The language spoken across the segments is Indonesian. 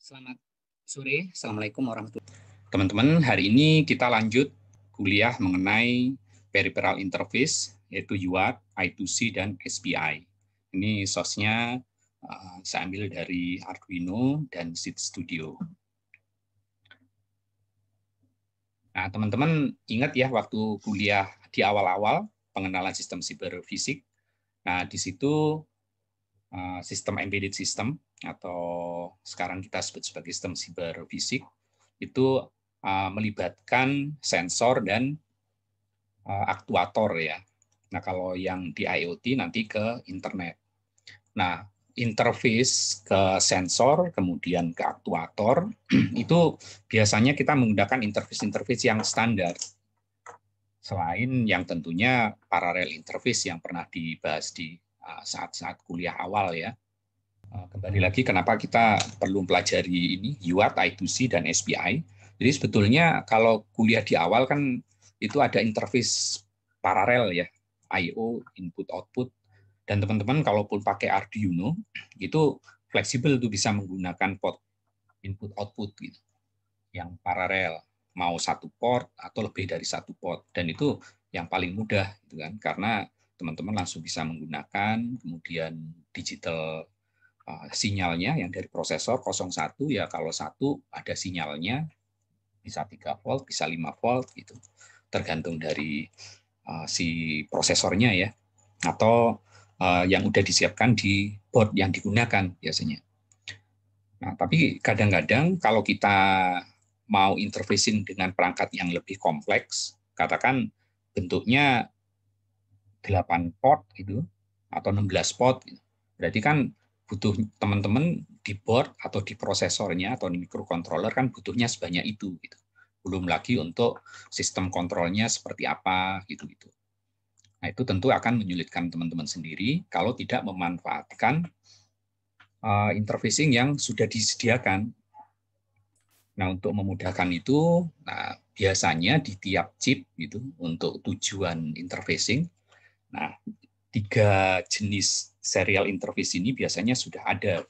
Selamat sore, Assalamualaikum warahmatullahi wabarakatuh. Teman-teman, hari ini kita lanjut kuliah mengenai peripheral interface, yaitu UART, I2C, dan SPI. Ini source-nya saya ambil dari Arduino dan Seed Studio. Nah, teman-teman ingat ya waktu kuliah di awal-awal pengenalan sistem siberfisik. Nah, di situ sistem embedded system atau sekarang kita sebut sebagai sistem siberfisik itu melibatkan sensor dan aktuator ya. Nah, kalau yang di IoT nanti ke internet. Nah, interface ke sensor kemudian ke aktuator itu biasanya kita menggunakan interface yang standar. Selain yang tentunya parallel interface yang pernah dibahas di saat-saat kuliah awal ya. Kembali lagi kenapa kita perlu pelajari ini UART, I2C, dan SPI. Jadi sebetulnya kalau kuliah di awal kan itu ada interface paralel ya, I/O, input output, dan teman-teman kalaupun pakai Arduino itu fleksibel tuh bisa menggunakan port input output gitu, yang paralel mau satu port atau lebih dari satu port, dan itu yang paling mudah gitu kan, karena teman-teman langsung bisa menggunakan kemudian digital sinyalnya yang dari prosesor 01 ya, kalau satu ada sinyalnya bisa 3 volt, bisa 5 volt gitu. Tergantung dari si prosesornya ya, atau yang udah disiapkan di board yang digunakan biasanya. Nah, tapi kadang-kadang kalau kita mau interfacing dengan perangkat yang lebih kompleks, katakan bentuknya 8 port gitu atau 16 port gitu. Berarti kan butuh teman-teman di board atau di prosesornya atau di microcontroller kan butuhnya sebanyak itu gitu. Belum lagi untuk sistem kontrolnya seperti apa gitu. Nah, itu tentu akan menyulitkan teman-teman sendiri kalau tidak memanfaatkan interfacing yang sudah disediakan. Nah, untuk memudahkan itu, nah biasanya di tiap chip gitu untuk tujuan interfacing, nah 3 jenis serial interface ini biasanya sudah ada.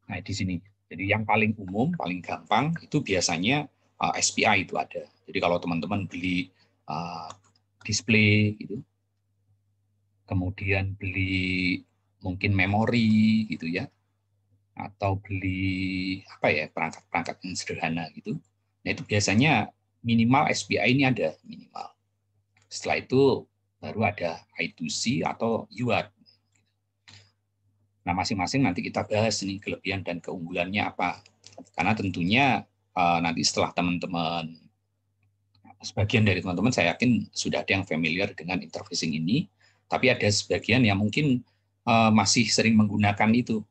Nah, di sini. Jadi yang paling umum, paling gampang itu biasanya SPI itu ada. Jadi kalau teman-teman beli display gitu, kemudian beli mungkin memori gitu ya, atau beli apa ya perangkat-perangkat yang sederhana gitu. Nah, itu biasanya minimal SPI ini ada minimal. Setelah itu baru ada I2C atau UART. Nah, masing-masing nanti kita bahas nih kelebihan dan keunggulannya apa. Karena tentunya nanti setelah teman-teman, sebagian dari teman-teman saya yakin sudah ada yang familiar dengan interfacing ini, tapi ada sebagian yang mungkin masih sering menggunakan itu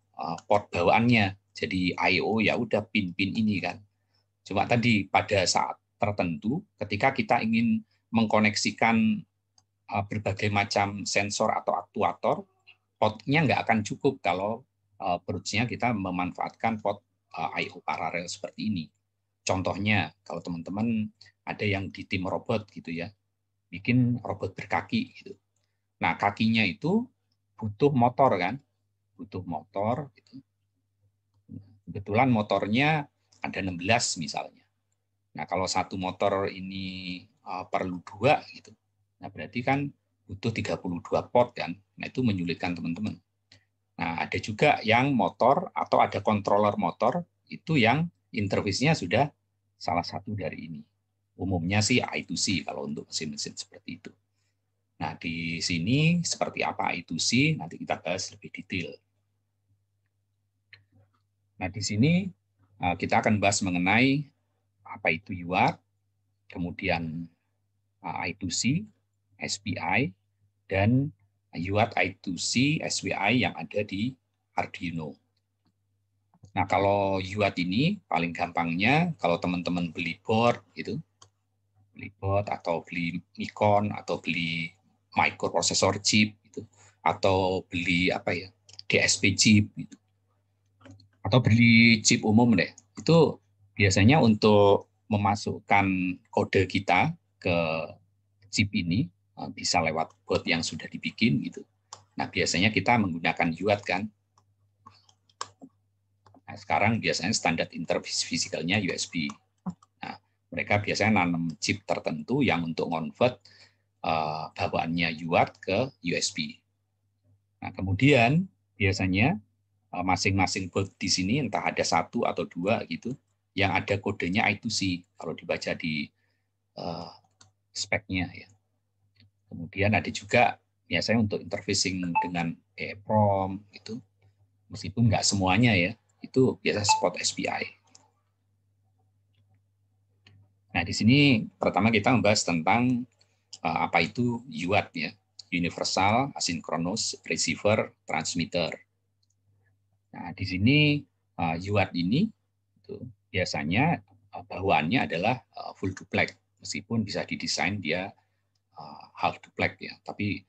port bawaannya. Jadi I/O ya udah pin-pin ini kan. Cuma tadi pada saat tertentu ketika kita ingin mengkoneksikan berbagai macam sensor atau aktuator, potnya nggak akan cukup kalau approach-nya kita memanfaatkan pot I/O paralel seperti ini. Contohnya, kalau teman-teman ada yang di tim robot gitu ya, bikin robot berkaki gitu. Nah, kakinya itu butuh motor kan, butuh motor. Gitu. Kebetulan motornya ada 16 misalnya. Nah, kalau satu motor ini perlu 2 gitu. Nah, berarti kan butuh 32 port kan. Nah, itu menyulitkan teman-teman. Nah, ada juga yang motor atau ada controller motor itu yang interface-nya sudah salah satu dari ini. Umumnya sih I2C kalau untuk mesin-mesin seperti itu. Nah, di sini seperti apa I2C nanti kita bahas lebih detail. Nah, di sini kita akan bahas mengenai apa itu UART, kemudian I2C, SPI, dan UART I2C SWI yang ada di Arduino. Nah, kalau UART ini paling gampangnya kalau teman-teman beli board gitu, beli board atau beli Nikon atau beli microprocessor chip gitu, atau beli apa ya DSP chip gitu, atau beli chip umum deh. Itu biasanya untuk memasukkan kode kita ke chip ini bisa lewat board yang sudah dibikin gitu. Nah, biasanya kita menggunakan UART kan. Nah, sekarang biasanya standar interface fisikalnya USB. Nah, mereka biasanya nanam chip tertentu yang untuk convert bawaannya UART ke USB. Nah, kemudian biasanya masing-masing board di sini entah ada 1 atau 2 gitu, yang ada kodenya I2C kalau dibaca di speknya ya. Kemudian ada juga biasanya untuk interfacing dengan EEPROM itu, meskipun nggak semuanya ya, itu biasa support SPI. Nah, di sini pertama kita membahas tentang apa itu UART ya, Universal Asynchronous Receiver Transmitter. Nah, di sini UART ini itu biasanya bawaannya adalah full duplex, meskipun bisa didesain dia half duplex ya, tapi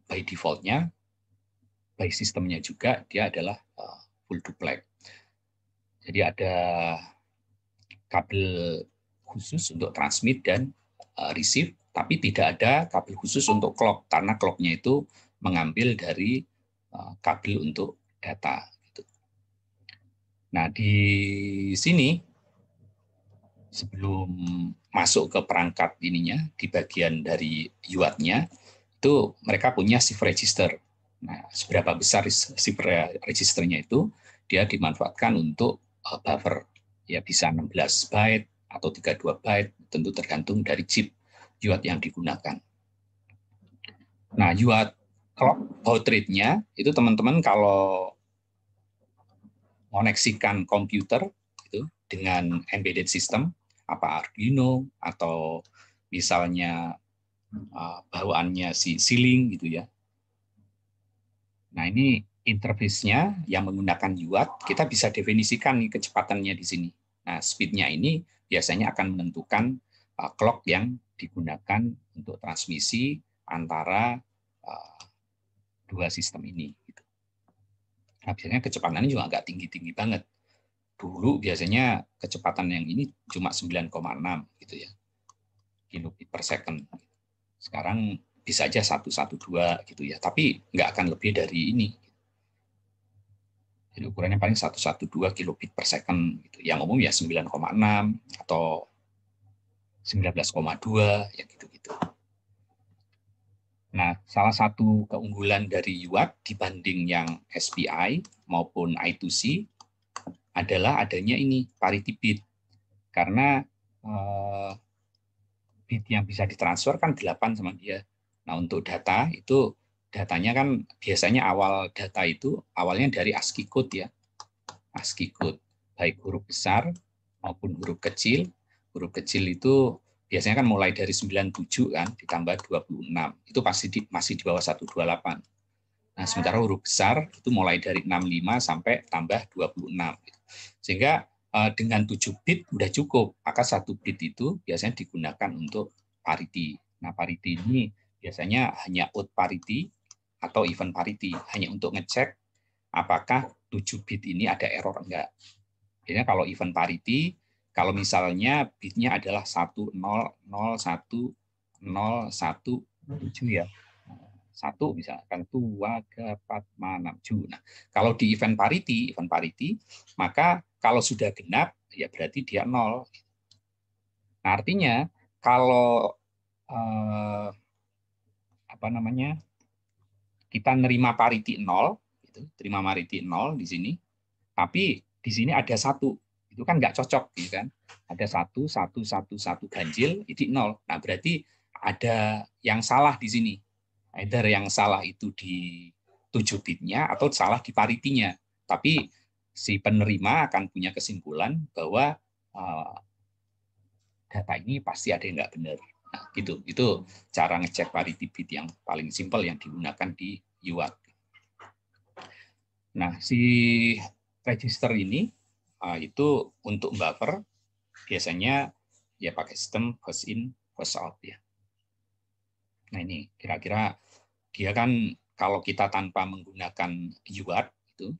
by default-nya, by sistemnya juga dia adalah full duplex. Jadi ada kabel khusus untuk transmit dan receive, tapi tidak ada kabel khusus untuk clock, karena clock-nya itu mengambil dari kabel untuk data. Nah, di sini sebelum masuk ke perangkat ininya, di bagian dari UART-nya, itu mereka punya shift register. Nah, seberapa besar shift registernya itu, dia dimanfaatkan untuk buffer. Ya, bisa 16 byte atau 32 byte, tentu tergantung dari chip UART yang digunakan. Nah, UART clock baud rate-nya, itu teman-teman kalau koneksikan komputer itu dengan embedded system, apa Arduino atau misalnya bawaannya si Sealing gitu ya. Nah, ini interface-nya yang menggunakan UART, kita bisa definisikan nih kecepatannya di sini. Nah, speed-nya ini biasanya akan menentukan clock yang digunakan untuk transmisi antara dua sistem ini. Nah, biasanya kecepatannya juga nggak tinggi-tinggi banget. Dulu biasanya kecepatan yang ini cuma 9,6 gitu ya, kilobit per second. Sekarang bisa aja 112 gitu ya, tapi nggak akan lebih dari ini. Jadi ukurannya paling 112 kilobit per second gitu. Yang umum ya 9,6 atau 19,2 ya gitu-gitu. Nah, salah satu keunggulan dari UART dibanding yang SPI maupun I2C adalah adanya ini parity bit. Karena bit yang bisa ditransfer kan 8 sama dia. Nah, untuk data itu datanya kan biasanya awal data itu awalnya dari ASCII code ya. ASCII code, baik huruf besar maupun huruf kecil. Huruf kecil itu biasanya kan mulai dari 97 kan ditambah 26. Itu pasti masih di bawah 128. Nah, sementara huruf besar itu mulai dari 65 sampai tambah 26. Sehingga dengan 7 bit udah cukup. Maka 1 bit itu biasanya digunakan untuk parity. Nah, parity ini biasanya hanya out parity atau even parity, hanya untuk ngecek apakah 7 bit ini ada error enggak. Biasanya kalau even parity, kalau misalnya bitnya adalah 1001017 ya. 1 misalkan 2, 4, 5, 6. Nah, kalau di event parity, maka kalau sudah genap ya berarti dia 0. Nah, artinya kalau kita nerima parity 0, gitu, terima parity 0 di sini, tapi di sini ada 1, itu kan nggak cocok, gitu kan? Ada 1, 1, 1, 1 ganjil, itu 0. Nah, berarti ada yang salah di sini. Either yang salah itu di 7 bitnya atau salah di parity-nya. Tapi si penerima akan punya kesimpulan bahwa data ini pasti ada yang nggak benar. Nah, gitu. Itu cara ngecek parity bit yang paling simpel yang digunakan di UART. Nah, si register ini itu untuk buffer biasanya ya pakai sistem first in first out ya. Nah, ini kira-kira dia kan kalau kita tanpa menggunakan UART itu,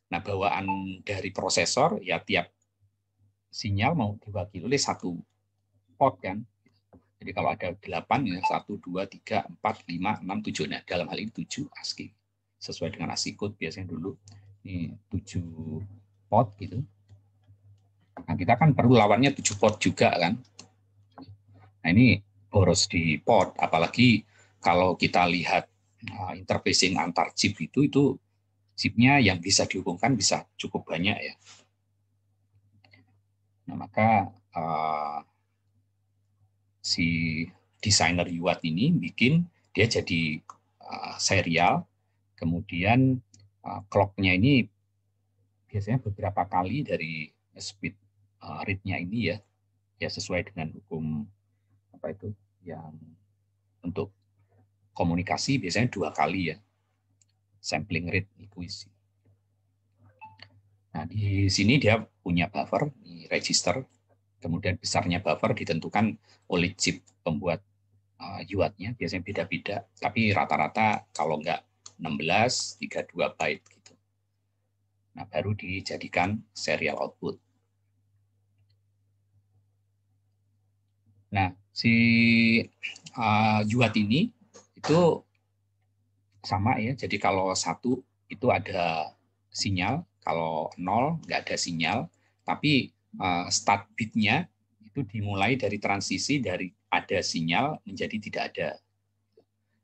nah bawaan dari prosesor ya tiap sinyal mau diwakili oleh 1 port kan. Jadi kalau ada 8, ya 1, 2, 3, 4, 5, 6, 7. Nah, dalam hal ini 7 ASCII. Sesuai dengan ASCII code biasanya dulu. Ini 7 pot gitu. Nah, kita kan perlu lawannya 7 pot juga kan. Nah, ini boros di pot. Apalagi kalau kita lihat interfacing antar chip itu chipnya yang bisa dihubungkan bisa cukup banyak ya. Nah, maka si desainer UART ini bikin dia jadi serial, kemudian clock-nya ini biasanya beberapa kali dari speed rate-nya ini ya sesuai dengan hukum apa itu yang untuk komunikasi biasanya 2 kali ya, sampling rate equation. Nah, di sini dia punya buffer, di register, kemudian besarnya buffer ditentukan oleh chip pembuat UART-nya, biasanya beda-beda, tapi rata-rata kalau enggak 16, 32 byte gitu. Nah, baru dijadikan serial output. Nah, si UART ini itu sama ya, jadi kalau 1 itu ada sinyal, kalau 0 nggak ada sinyal, tapi start bit-nya itu dimulai dari transisi dari ada sinyal menjadi tidak ada.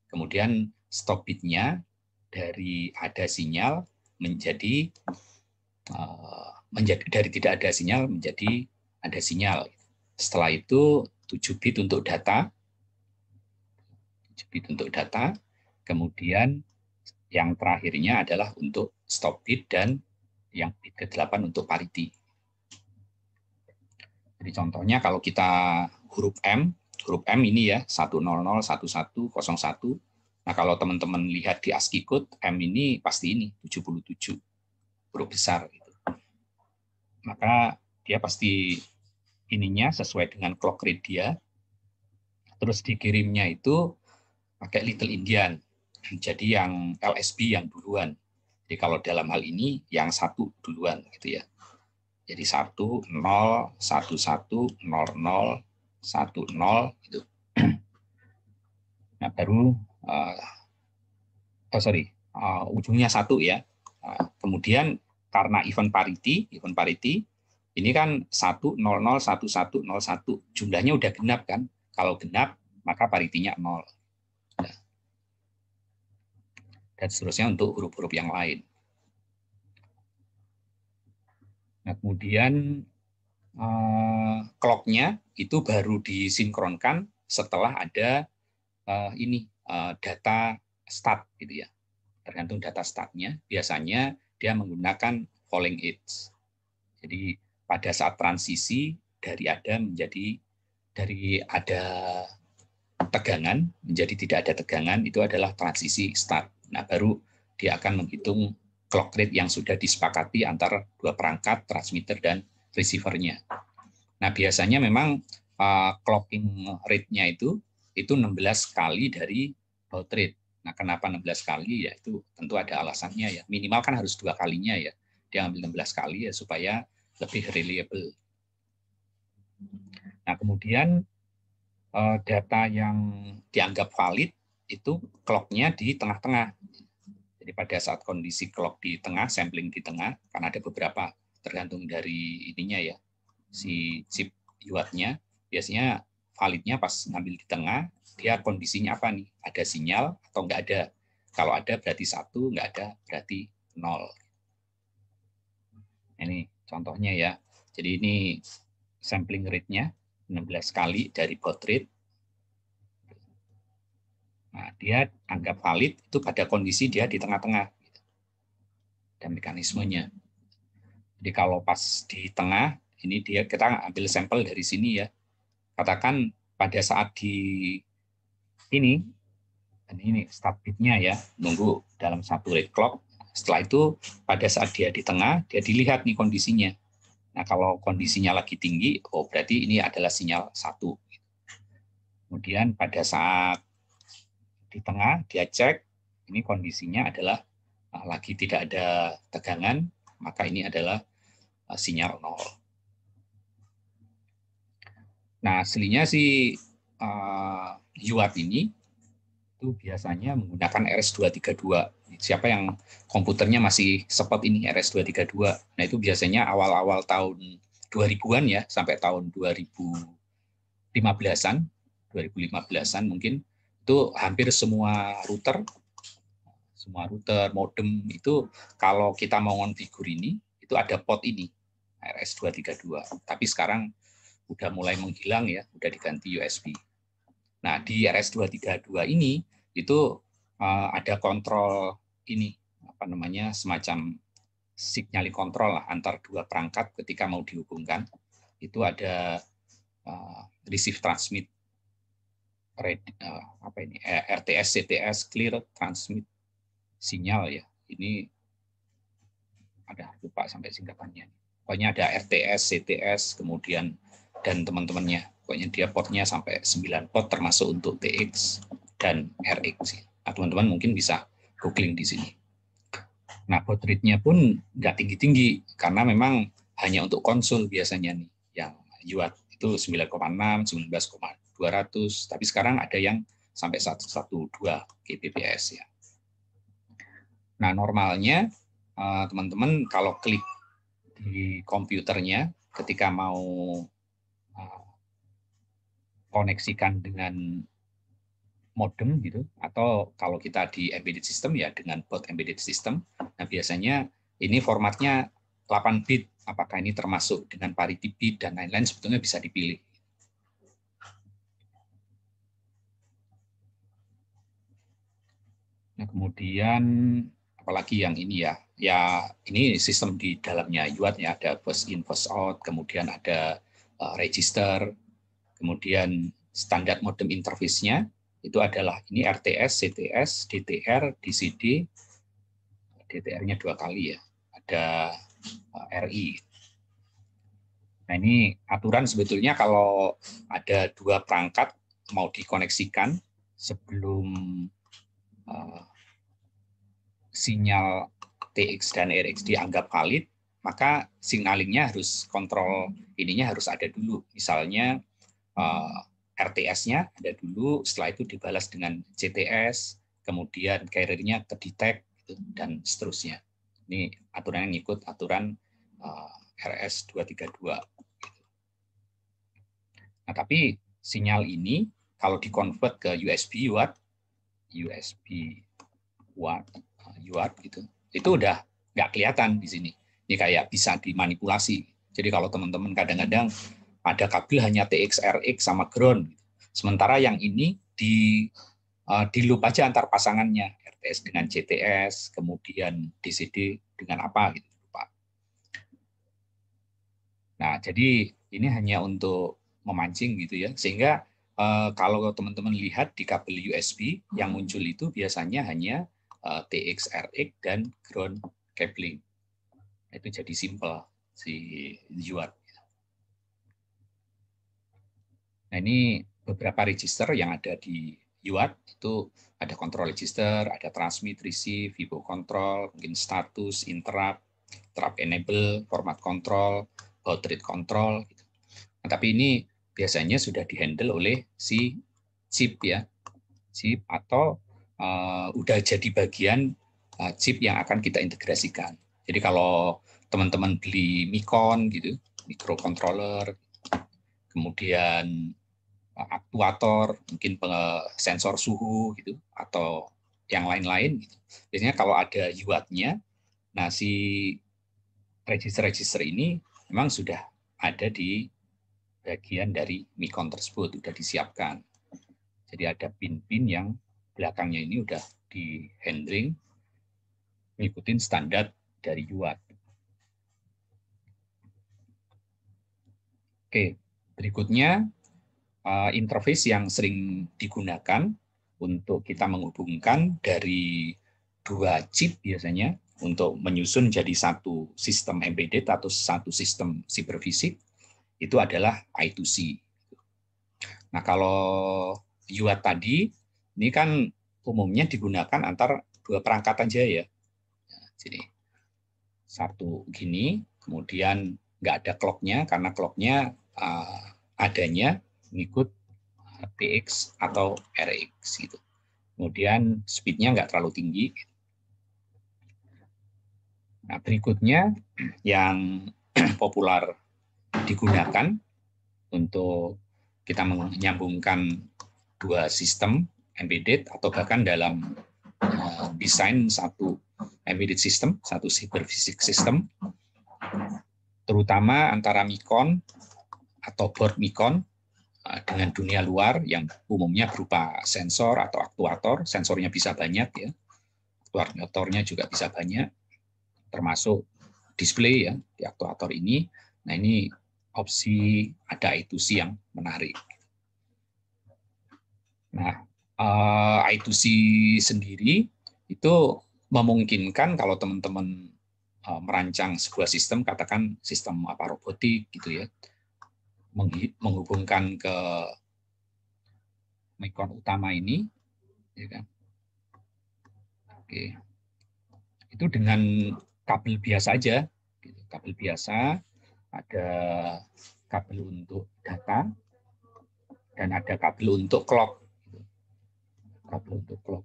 Kemudian stop bit-nya dari ada sinyal menjadi dari tidak ada sinyal menjadi ada sinyal. Setelah itu 7 bit untuk data, 7 bit untuk data, kemudian yang terakhirnya adalah untuk stop bit dan yang bit ke-8 untuk parity. Jadi contohnya kalau kita huruf M ini ya 100 11 01. Nah, kalau teman-teman lihat di ASCII code M ini pasti ini 77 huruf besar gitu. Maka dia pasti ininya sesuai dengan clock rate dia. Terus dikirimnya itu pakai Little Indian. Jadi yang LSB yang duluan. Jadi kalau dalam hal ini yang 1 duluan gitu ya. Jadi 1 0 1 1 0 0 1 0 gitu. Nah, baru ujungnya 1 ya. Kemudian karena event parity ini kan 1 0 0 1 1 0 1 jumlahnya udah genap kan. Kalau genap maka parity-nya 0. Dan seterusnya untuk huruf-huruf yang lain. Nah, kemudian clock-nya itu baru disinkronkan setelah ada data start gitu ya. Tergantung data startnya, biasanya dia menggunakan falling edge. Jadi pada saat transisi dari ada tegangan menjadi tidak ada tegangan, itu adalah transisi start. Nah, baru dia akan menghitung clock rate yang sudah disepakati antara dua perangkat, transmitter dan receiver-nya. Nah, biasanya memang clocking rate-nya itu 16 kali dari baud rate. Nah, kenapa 16 kali? Ya itu tentu ada alasannya ya. Minimal kan harus 2 kalinya ya. Dia ambil 16 kali ya supaya lebih reliable. Nah, kemudian data yang dianggap valid itu clock-nya di tengah-tengah. Jadi pada saat kondisi clock di tengah, sampling di tengah, karena ada beberapa tergantung dari ininya ya, si chip UART-nya, biasanya validnya pas ngambil di tengah, dia kondisinya apa nih? Ada sinyal atau nggak ada? Kalau ada berarti 1, nggak ada berarti 0. Ini contohnya ya. Jadi ini sampling rate-nya 16 kali dari baud rate. Nah, dia anggap valid itu pada kondisi dia di tengah-tengah. Dan mekanismenya. Jadi kalau pas di tengah, ini kita ambil sampel dari sini ya. Katakan pada saat di ini start bit-nya ya, nunggu dalam satu rate clock. Setelah itu pada saat dia di tengah, dia dilihat nih kondisinya. Nah, kalau kondisinya lagi tinggi, oh berarti ini adalah sinyal 1. Kemudian pada saat di tengah, dia cek, ini kondisinya adalah lagi tidak ada tegangan, maka ini adalah sinyal 0. Nah, aslinya sih UART ini itu biasanya menggunakan RS-232. Siapa yang komputernya masih support ini RS-232? Nah, itu biasanya awal-awal tahun 2000-an ya, sampai tahun 2015-an, 2015-an mungkin, itu hampir semua router, modem itu kalau kita mau konfigur ini, itu ada port ini, RS-232. Tapi sekarang udah mulai menghilang ya, udah diganti USB. Nah, di RS-232 ini itu ada kontrol ini, apa namanya, semacam signaling kontrol lah, antar dua perangkat ketika mau dihubungkan. Itu ada receive transmit, apa ini, RTS, CTS, clear transmit sinyal ya. Ini ada, lupa sampai singkatannya. Pokoknya ada RTS, CTS, kemudian dan teman-temannya. Pokoknya dia portnya sampai 9 port termasuk untuk TX dan RX. Nah, teman-teman mungkin bisa googling di sini. Nah, baud rate-nya pun nggak tinggi-tinggi karena memang hanya untuk konsul biasanya nih. Yang UART itu 9,6, 19,200, tapi sekarang ada yang sampai 112 kbps ya. Nah, normalnya teman-teman kalau klik di komputernya ketika mau koneksikan dengan modem gitu, atau kalau kita di embedded system ya dengan baud embedded system. Nah, biasanya ini formatnya 8 bit, apakah ini termasuk dengan parity bit dan lain-lain sebetulnya bisa dipilih. Nah, kemudian apalagi yang ini ya, ini sistem di dalamnya UART ya, ada bus in, bus out, kemudian ada register, kemudian standar modem interface-nya itu adalah ini RTS, CTS, DTR, DCD, DTR-nya 2 kali ya, ada RI. Nah, ini aturan sebetulnya kalau ada dua perangkat mau dikoneksikan sebelum sinyal TX dan RX dianggap valid, maka signalingnya harus kontrol ininya harus ada dulu. Misalnya RTS-nya ada dulu, setelah itu dibalas dengan CTS, kemudian carrier-nya ke-detect, dan seterusnya. Ini aturan yang ngikut aturan RS-232. Nah, tapi sinyal ini kalau dikonvert ke USB UART gitu, itu udah nggak kelihatan di sini. Ini kayak bisa dimanipulasi. Jadi kalau teman-teman kadang-kadang ada kabel hanya TX, RX sama ground, sementara yang ini di loop aja antar pasangannya, RTS dengan CTS, kemudian DCD dengan apa gitu, Pak. Nah, jadi ini hanya untuk memancing gitu ya, sehingga kalau teman-teman lihat di kabel USB yang muncul itu biasanya hanya TX, RX dan ground cabling. Itu jadi simple si UART. Nah, ini beberapa register yang ada di UART, itu ada control register, ada transmit, receive, VIBO control, mungkin status, interrupt, enable, format control, baud rate control. Nah, tapi ini biasanya sudah dihandle oleh si chip ya, chip atau udah jadi bagian chip yang akan kita integrasikan. Jadi kalau teman-teman beli Micron gitu, microcontroller, kemudian aktuator, mungkin sensor suhu gitu, atau yang lain-lain gitu. Biasanya kalau ada UART-nya, nah si register-register ini memang sudah ada di bagian dari Micron tersebut, sudah disiapkan. Jadi ada pin-pin yang belakangnya ini udah di handling ngikutin standar dari UART. Oke, berikutnya interface yang sering digunakan untuk kita menghubungkan dari dua chip biasanya untuk menyusun jadi satu sistem embedded atau satu sistem cyberfisik itu adalah I2C. Nah, kalau UART tadi ini kan umumnya digunakan antar dua perangkat aja ya. Jadi satu gini, kemudian nggak ada clock-nya karena clock-nya adanya mengikut TX atau RX gitu. Kemudian speed-nya nggak terlalu tinggi. Nah, berikutnya yang populer digunakan untuk kita menyambungkan dua sistem embedded atau bahkan dalam desain satu embedded system, satu cyberphysics system, terutama antara Micron atau board Micron dengan dunia luar yang umumnya berupa sensor atau aktuator. Sensornya bisa banyak ya, aktuatornya juga bisa banyak, termasuk display ya di aktuator ini. Nah, ini opsi ada I2C yang menarik. Nah, I2C sendiri itu memungkinkan kalau teman-teman merancang sebuah sistem, katakan sistem robotik gitu ya, menghubungkan ke Micron utama ini, ya kan? Oke, itu dengan kabel biasa aja, gitu. Kabel biasa, ada kabel untuk data dan ada kabel untuk clock, gitu. Kabel untuk clock.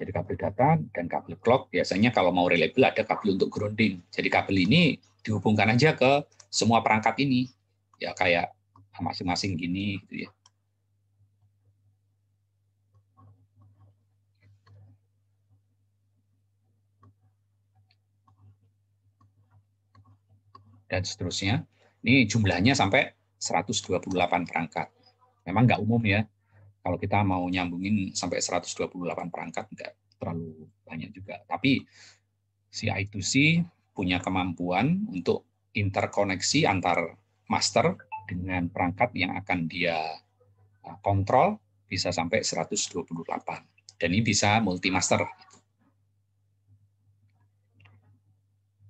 Jadi kabel data dan kabel clock biasanya kalau mau reliable ada kabel untuk grounding. Jadi kabel ini dihubungkan aja ke semua perangkat ini, ya kayak masing-masing gini, gitu ya. Dan seterusnya. Ini jumlahnya sampai 128 perangkat. Memang nggak umum ya. Kalau kita mau nyambungin sampai 128 perangkat, nggak terlalu banyak juga. Tapi si I2C punya kemampuan untuk interkoneksi antar master dengan perangkat yang akan dia kontrol bisa sampai 128. Dan ini bisa multi-master.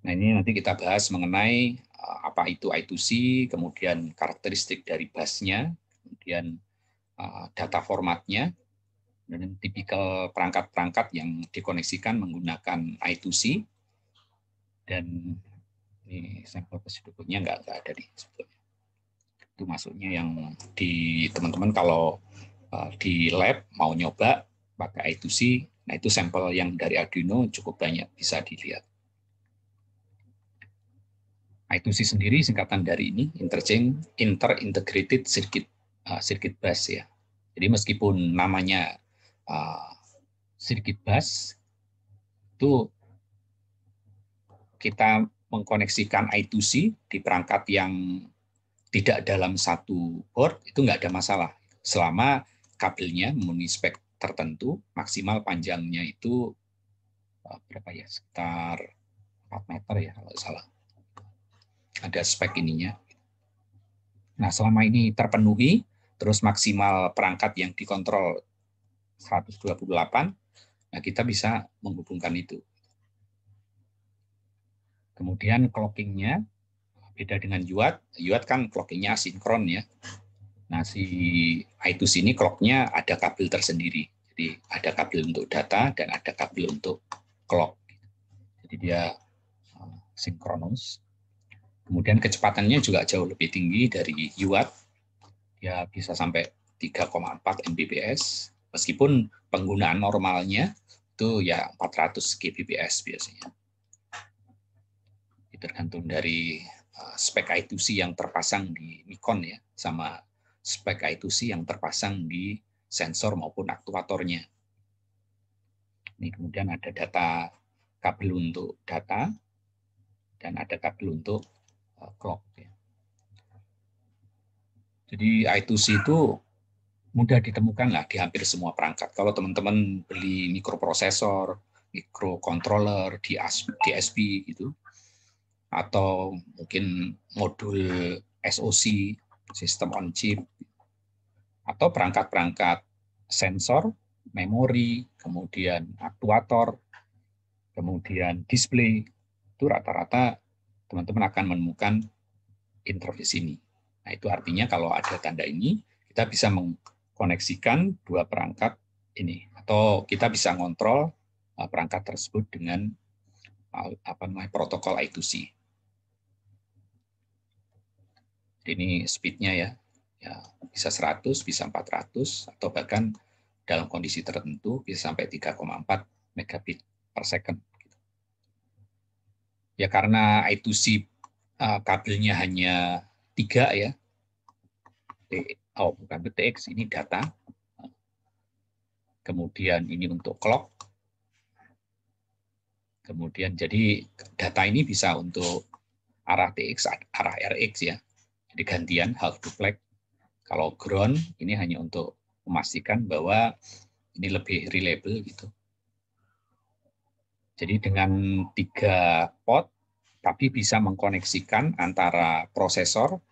Nah, ini nanti kita bahas mengenai apa itu I2C, kemudian karakteristik dari busnya, kemudian data formatnya, dan tipikal perangkat-perangkat yang dikoneksikan menggunakan I2C. Dan ini sampel berikutnya nggak ada di sebetulnya. Itu masuknya yang di teman-teman kalau di lab mau nyoba pakai I2C, nah itu sampel yang dari Arduino cukup banyak bisa dilihat. I2C sendiri singkatan dari ini Inter-Integrated Circuit Bus ya. Jadi meskipun namanya circuit bus, itu kita mengkoneksikan I2C di perangkat yang tidak dalam satu board itu nggak ada masalah selama kabelnya memenuhi spek tertentu, maksimal panjangnya itu berapa ya, sekitar 4 meter ya kalau salah, ada spek ininya. Nah, selama ini terpenuhi, terus maksimal perangkat yang dikontrol 128, nah kita bisa menghubungkan itu. Kemudian clockingnya beda dengan UART. UART kan clockingnya asinkron ya. Nah, si I2C ini clocknya ada kabel tersendiri. Jadi ada kabel untuk data dan ada kabel untuk clock. Jadi dia sinkronus. Kemudian kecepatannya juga jauh lebih tinggi dari UART. Dia bisa sampai 3,4 Mbps. Meskipun penggunaan normalnya itu ya 400 Kbps biasanya. Tergantung dari spek I2C yang terpasang di Micron ya, sama spek I2C yang terpasang di sensor maupun aktuatornya. Ini kemudian ada data kabel untuk data dan ada kabel untuk clock. Ya. Jadi I2C itu mudah ditemukan lah di hampir semua perangkat. Kalau teman-teman beli mikroprosesor, mikrocontroller, DSP gitu, atau mungkin modul SoC, sistem on chip, atau perangkat-perangkat sensor, memori, kemudian aktuator, kemudian display, itu rata-rata teman-teman akan menemukan interface ini. Nah, itu artinya kalau ada tanda ini, kita bisa mengkoneksikan dua perangkat ini, atau kita bisa ngontrol perangkat tersebut dengan protokol I2C. Ini speed-nya ya. Ya, bisa 100, bisa 400, atau bahkan dalam kondisi tertentu bisa sampai 3,4 megabit per second. Ya karena I2C kabelnya hanya 3 ya. Oh, bukan BTX, ini data. Kemudian ini untuk clock. Kemudian jadi data ini bisa untuk arah TX, arah RX ya. Jadi gantian half duplex. Kalau ground ini hanya untuk memastikan bahwa ini lebih reliable gitu. Jadi dengan 3 port, tapi bisa mengkoneksikan antara prosesor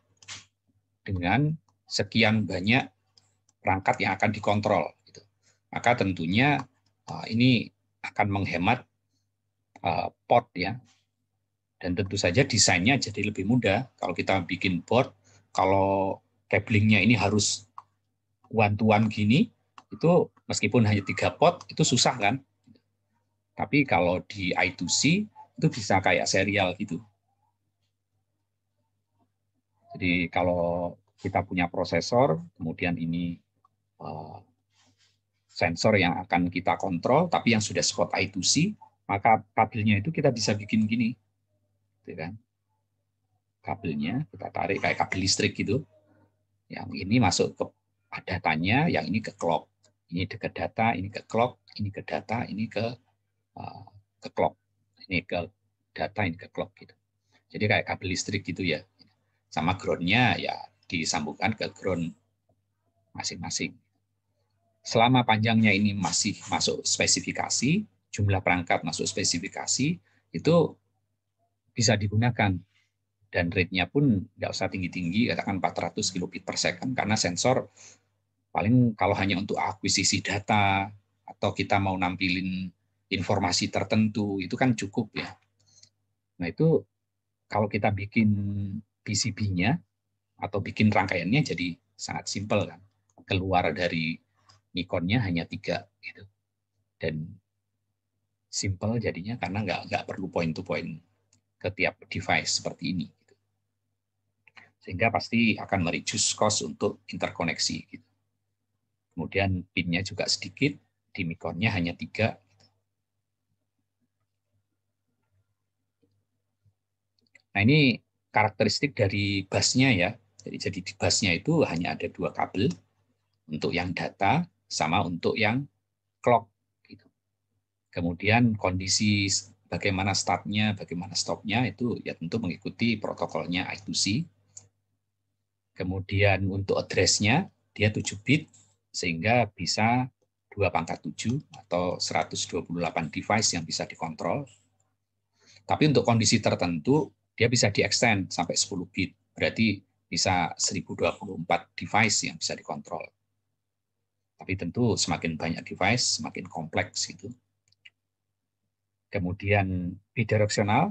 dengan sekian banyak perangkat yang akan dikontrol. Gitu. Maka tentunya ini akan menghemat port ya. Dan tentu saja desainnya jadi lebih mudah. Kalau kita bikin board, kalau cablingnya ini harus one-to-one gini, itu meskipun hanya 3 port, itu susah kan. Tapi kalau di I2C, itu bisa kayak serial gitu. Jadi kalau kita punya prosesor, kemudian ini sensor yang akan kita kontrol, tapi yang sudah support I2C, maka kabelnya itu kita bisa bikin gini. Gitu kan. Kabelnya kita tarik kayak kabel listrik gitu. Yang ini masuk ke datanya, yang ini ke clock. Ini ke data, ini ke clock, ini ke data, ini ke clock. Ini ke data, ini ke clock gitu. Jadi kayak kabel listrik gitu ya. Sama ground-nya ya disambungkan ke ground masing-masing. Selama panjangnya ini masih masuk spesifikasi, jumlah perangkat masuk spesifikasi, itu bisa digunakan. Dan rate-nya pun nggak usah tinggi-tinggi, katakan 400 kilobit per second, karena sensor paling kalau hanya untuk akuisisi data, atau kita mau nampilin informasi tertentu, itu kan cukup ya. Nah itu kalau kita bikin PCB-nya, atau bikin rangkaiannya jadi sangat simpel kan. Keluar dari Nikon-nya hanya 3 gitu. Dan simple jadinya karena nggak perlu point to point ke tiap device seperti ini. Sehingga pasti akan mereduce cost untuk interkoneksi. Gitu. Kemudian pin-nya juga sedikit, di Nikon-nya hanya 3. Nah ini karakteristik dari busnya ya. Jadi di busnya itu hanya ada 2 kabel, untuk yang data sama untuk yang clock. Gitu. Kemudian kondisi bagaimana start-nya, bagaimana stop-nya itu ya tentu mengikuti protokolnya I2C. Kemudian untuk address-nya dia 7 bit sehingga bisa 2 pangkat 7 atau 128 device yang bisa dikontrol. Tapi untuk kondisi tertentu dia bisa di-extend sampai 10 bit. Berarti bisa 1024 device yang bisa dikontrol. Tapi tentu semakin banyak device, semakin kompleks gitu. Kemudian bidireksional,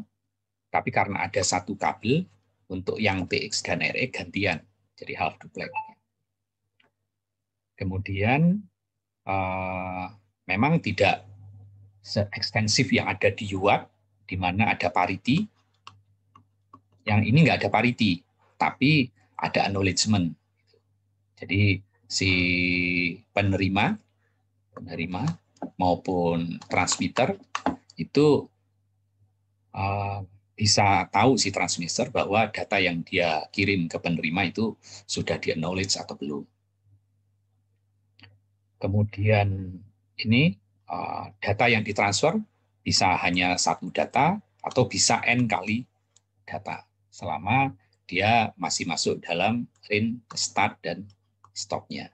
tapi karena ada 1 kabel, untuk yang TX dan RX gantian, jadi half duplex. Kemudian memang tidak se-ekstensif yang ada di UART, di mana ada parity. Yang ini nggak ada parity, tapi ada acknowledgement. Jadi si penerima maupun transmitter itu bisa tahu si transmitter bahwa data yang dia kirim ke penerima itu sudah di-acknowledge atau belum. Kemudian ini data yang ditransfer bisa hanya 1 data atau bisa N kali data selama dia masih masuk dalam range start dan stop-nya.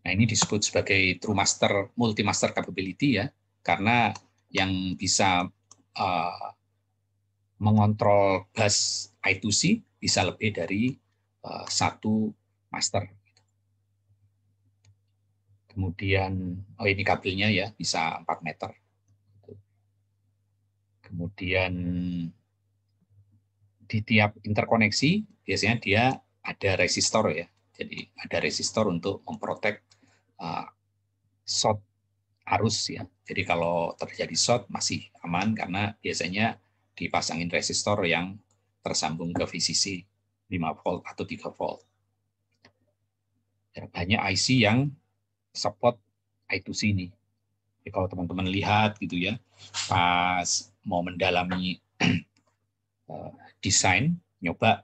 Nah, ini disebut sebagai true master, multi-master capability ya, karena yang bisa mengontrol bus I2C bisa lebih dari 1 master. Kemudian, ini kabelnya ya, bisa 4 meter. Kemudian di tiap interkoneksi biasanya dia ada resistor ya. Jadi ada resistor untuk memprotek short arus ya. Jadi kalau terjadi short masih aman karena biasanya dipasangin resistor yang tersambung ke VCC 5 volt atau 3 volt. Banyak IC yang support I2C ini. Jadi kalau teman-teman lihat gitu ya, pas mau mendalami desain, nyoba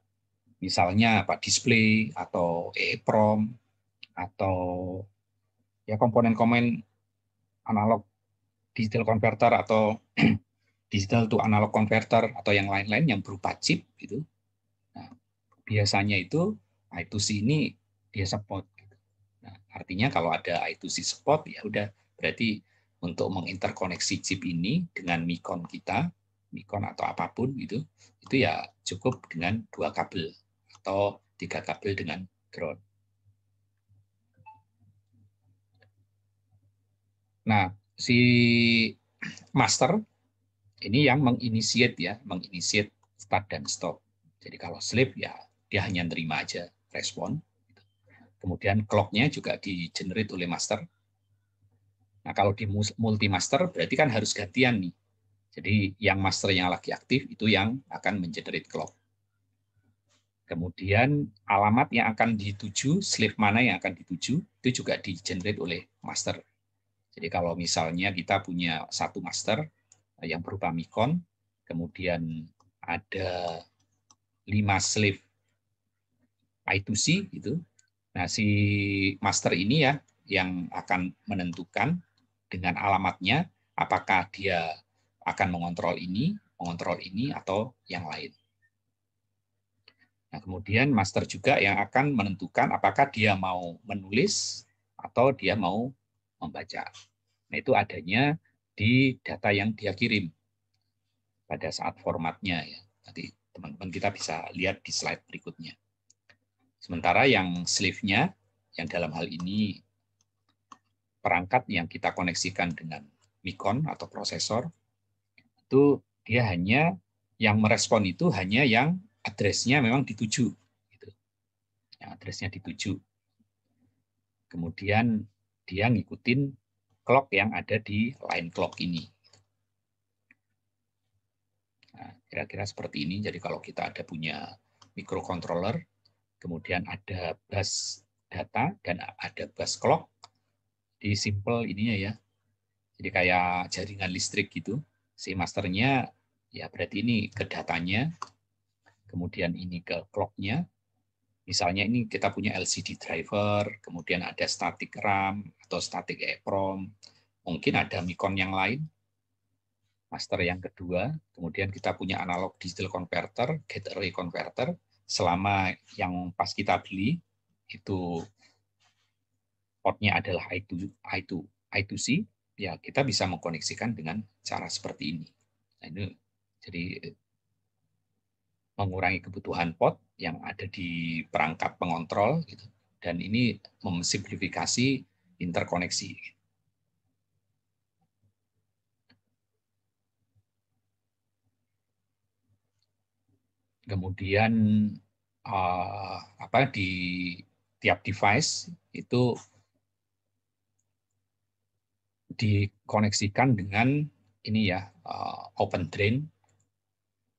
misalnya display atau EEPROM atau ya komponen-komponen analog digital converter atau digital to analog converter atau yang lain-lain yang berupa chip gitu. Nah, biasanya itu I2C ini dia support. Gitu. Nah, artinya kalau ada I2C support ya udah berarti untuk menginterkoneksi chip ini dengan Micon kita, Micon atau apapun gitu, itu ya cukup dengan 2 kabel atau 3 kabel dengan ground. Nah, si master ini yang menginitiate ya, menginitiate start dan stop. Jadi kalau sleep ya dia hanya terima aja respon. Kemudian clock-nya juga di-generate oleh master. Nah, kalau di multi-master berarti kan harus gantian nih. Jadi yang master yang lagi aktif itu yang akan mengenerate clock. Kemudian alamat yang akan dituju, slave mana yang akan dituju, itu juga di-generate oleh master. Jadi kalau misalnya kita punya satu master yang berupa Micon, kemudian ada 5 slave I2C gitu. Nah, si master ini ya yang akan menentukan dengan alamatnya apakah dia akan mengontrol ini, atau yang lain. Nah, kemudian master juga yang akan menentukan apakah dia mau menulis atau dia mau membaca. Nah, itu adanya di data yang dia kirim pada saat formatnya ya. Nanti teman-teman kita bisa lihat di slide berikutnya. Sementara yang slave-nya, yang dalam hal ini perangkat yang kita koneksikan dengan Micon atau prosesor, itu dia hanya yang merespon itu hanya yang address-nya memang dituju. Gitu. Yang address-nya dituju. Kemudian dia ngikutin clock yang ada di line clock ini. Nah, kira-kira seperti ini. Jadi kalau kita ada punya microcontroller, kemudian ada bus data dan ada bus clock, di simple ininya ya. Jadi kayak jaringan listrik gitu. Si masternya ya berarti ini ke datanya, kemudian ini ke clock-nya. Misalnya ini kita punya LCD driver, kemudian ada static RAM atau static EEPROM, mungkin ada Micon yang lain, master yang kedua, kemudian kita punya analog digital converter, gate array converter, selama yang pas kita beli itu portnya adalah I2C, ya kita bisa mengkoneksikan dengan cara seperti ini. Nah, ini jadi mengurangi kebutuhan port yang ada di perangkat pengontrol, gitu. Dan ini memsimplifikasi interkoneksi. Kemudian di tiap device itu dikoneksikan dengan ini ya open drain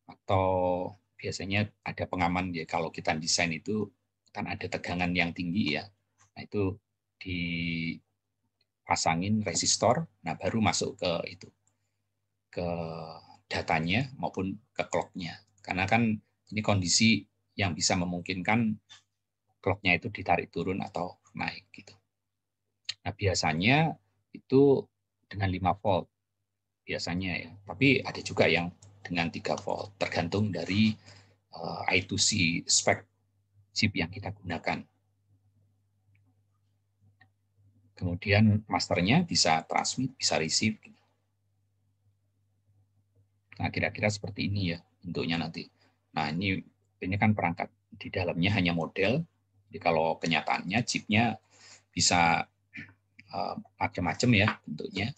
atau biasanya ada pengaman ya kalau kita desain itu kan ada tegangan yang tinggi ya. Nah, itu dipasangin resistor, nah baru masuk ke itu ke datanya maupun ke clock-nya. Karena kan ini kondisi yang bisa memungkinkan clock-nya itu ditarik turun atau naik gitu. Nah, biasanya itu dengan 5 volt biasanya ya. Tapi ada juga yang dengan 3 volt tergantung dari I2C spek chip yang kita gunakan. Kemudian masternya bisa transmit, bisa receive. Nah, kira-kira seperti ini ya bentuknya nanti. Nah, ini kan perangkat di dalamnya hanya model. Jadi kalau kenyataannya chipnya bisa macam-macam ya bentuknya.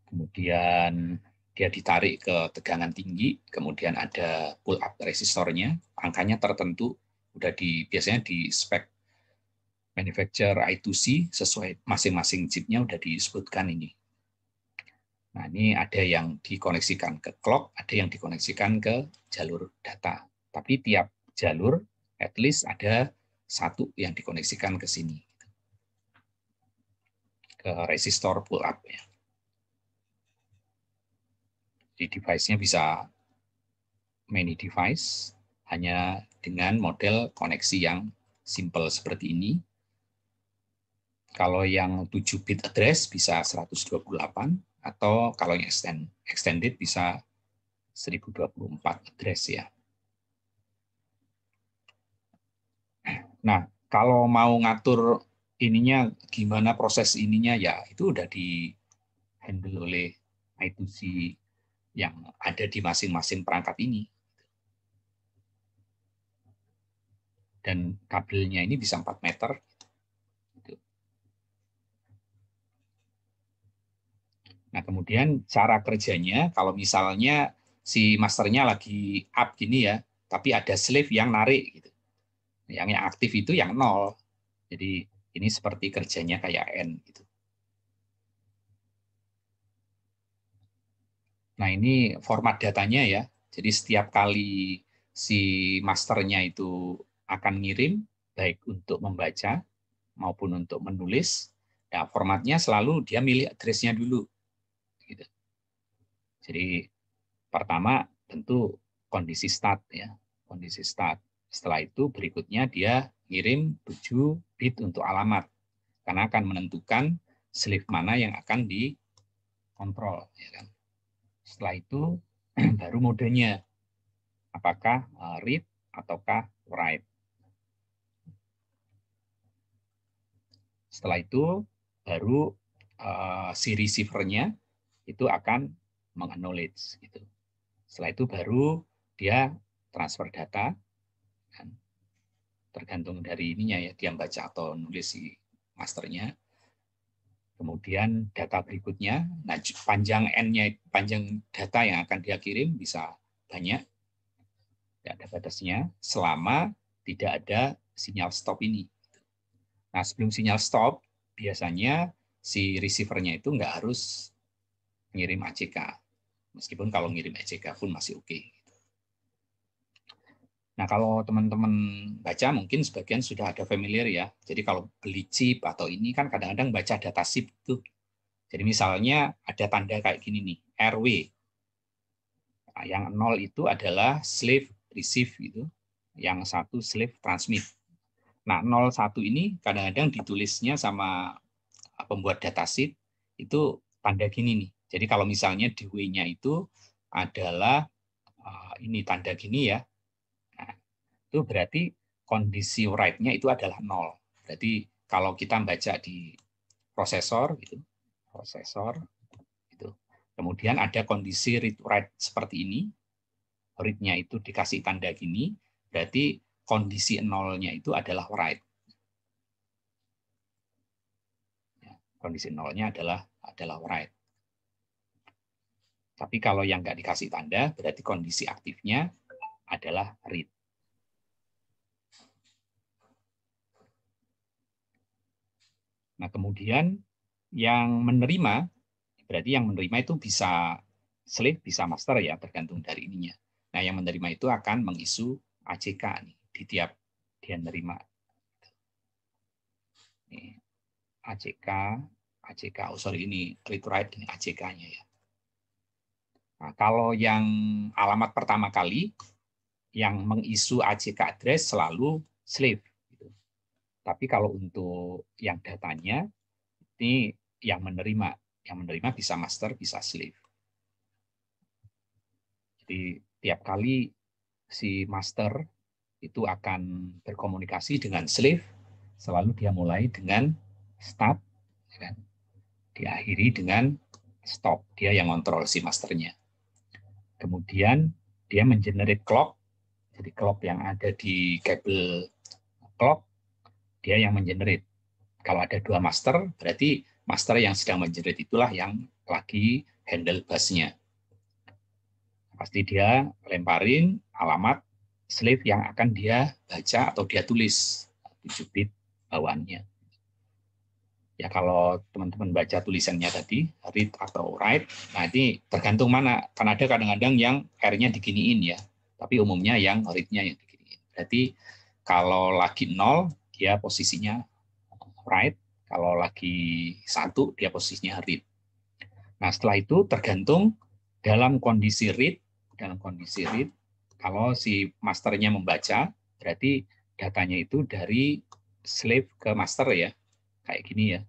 Kemudian dia ditarik ke tegangan tinggi, kemudian ada pull up resistornya, angkanya tertentu, biasanya di spek manufacturer I2C sesuai masing-masing chipnya udah disebutkan ini. Nah, ini ada yang dikoneksikan ke clock, ada yang dikoneksikan ke jalur data. Tapi tiap jalur, at least ada satu yang dikoneksikan ke sini, ke resistor pull up. Ya. Jadi device-nya bisa many device, hanya dengan model koneksi yang simple seperti ini. Kalau yang 7 bit address bisa 128, atau kalau yang extended bisa 1024 address ya. Nah, kalau mau ngatur ininya gimana proses ininya ya itu udah di handle oleh I2C yang ada di masing-masing perangkat ini. Dan kabelnya ini bisa 4 meter. Nah, kemudian cara kerjanya, kalau misalnya si masternya lagi up gini ya, tapi ada slave yang narik, gitu. Yang aktif itu yang 0. Jadi ini seperti kerjanya kayak N. Gitu. Nah, ini format datanya ya. Jadi setiap kali si masternya itu akan ngirim, baik untuk membaca maupun untuk menulis, ya formatnya selalu dia milih address-nya dulu. Gitu. Jadi pertama tentu kondisi start ya, kondisi start. Setelah itu berikutnya dia ngirim 7 bit untuk alamat karena akan menentukan slave mana yang akan dikontrol ya kan. Setelah itu baru modenya apakah read ataukah write. Setelah itu baru si receiver-nya itu akan meng-acknowledge gitu. Setelah itu baru dia transfer data, kan? Tergantung dari ininya ya, dia baca atau nulis si masternya. Kemudian data berikutnya, nah panjang N-nya, panjang data yang akan dia kirim bisa banyak, tidak ada batasnya, selama tidak ada sinyal stop ini. Nah sebelum sinyal stop, biasanya si receiver-nya itu nggak harus ngirim ACK. Meskipun kalau ngirim ACK pun masih oke. Nah, kalau teman-teman baca mungkin sebagian sudah ada familiar ya. Jadi kalau beli chip atau ini kan kadang-kadang baca data chip tuh. Jadi misalnya ada tanda kayak gini nih, RW. Nah, yang 0 itu adalah slave receive gitu. Yang 1 slave transmit. Nah, 01 ini kadang-kadang ditulisnya sama pembuat datasheet itu tanda gini nih. Jadi kalau misalnya di W-nya itu adalah ini tanda gini ya. Nah, itu berarti kondisi write-nya itu adalah 0. Berarti kalau kita baca di prosesor gitu, prosesor itu. Kemudian ada kondisi read write seperti ini. Read-nya itu dikasih tanda gini, berarti kondisi 0-nya itu adalah write. Kondisi 0-nya adalah write. Tapi kalau yang nggak dikasih tanda, berarti kondisi aktifnya adalah read. Nah, kemudian yang menerima, berarti yang menerima itu bisa slave, bisa master ya, tergantung dari ininya. Nah, yang menerima itu akan mengisu ACK nih, di tiap dia menerima. Nih, ACK, oh sorry ini read write ini ACK-nya ya. Nah, kalau yang alamat pertama kali, yang mengisu ACK address selalu slave. Gitu. Tapi kalau untuk yang datanya, ini yang menerima bisa master, bisa slave. Jadi tiap kali si master itu akan berkomunikasi dengan slave, selalu dia mulai dengan start, kan? Diakhiri dengan stop. Dia yang kontrol si masternya. Kemudian dia mengenerate clock, jadi clock yang ada di kabel clock, dia yang mengenerate. Kalau ada 2 master, berarti master yang sedang mengenerate itulah yang lagi handle busnya. Pasti dia lemparin alamat slave yang akan dia baca atau dia tulis 7 bit bawaannya. Ya kalau teman-teman baca tulisannya tadi, read atau write, nah ini tergantung mana. Kan ada kadang-kadang yang R-nya diginiin ya, tapi umumnya yang read-nya yang diginiin. Berarti kalau lagi 0, dia posisinya write, kalau lagi 1, dia posisinya read. Nah setelah itu tergantung dalam kondisi read, kalau si masternya membaca, berarti datanya itu dari slave ke master ya, kayak gini ya.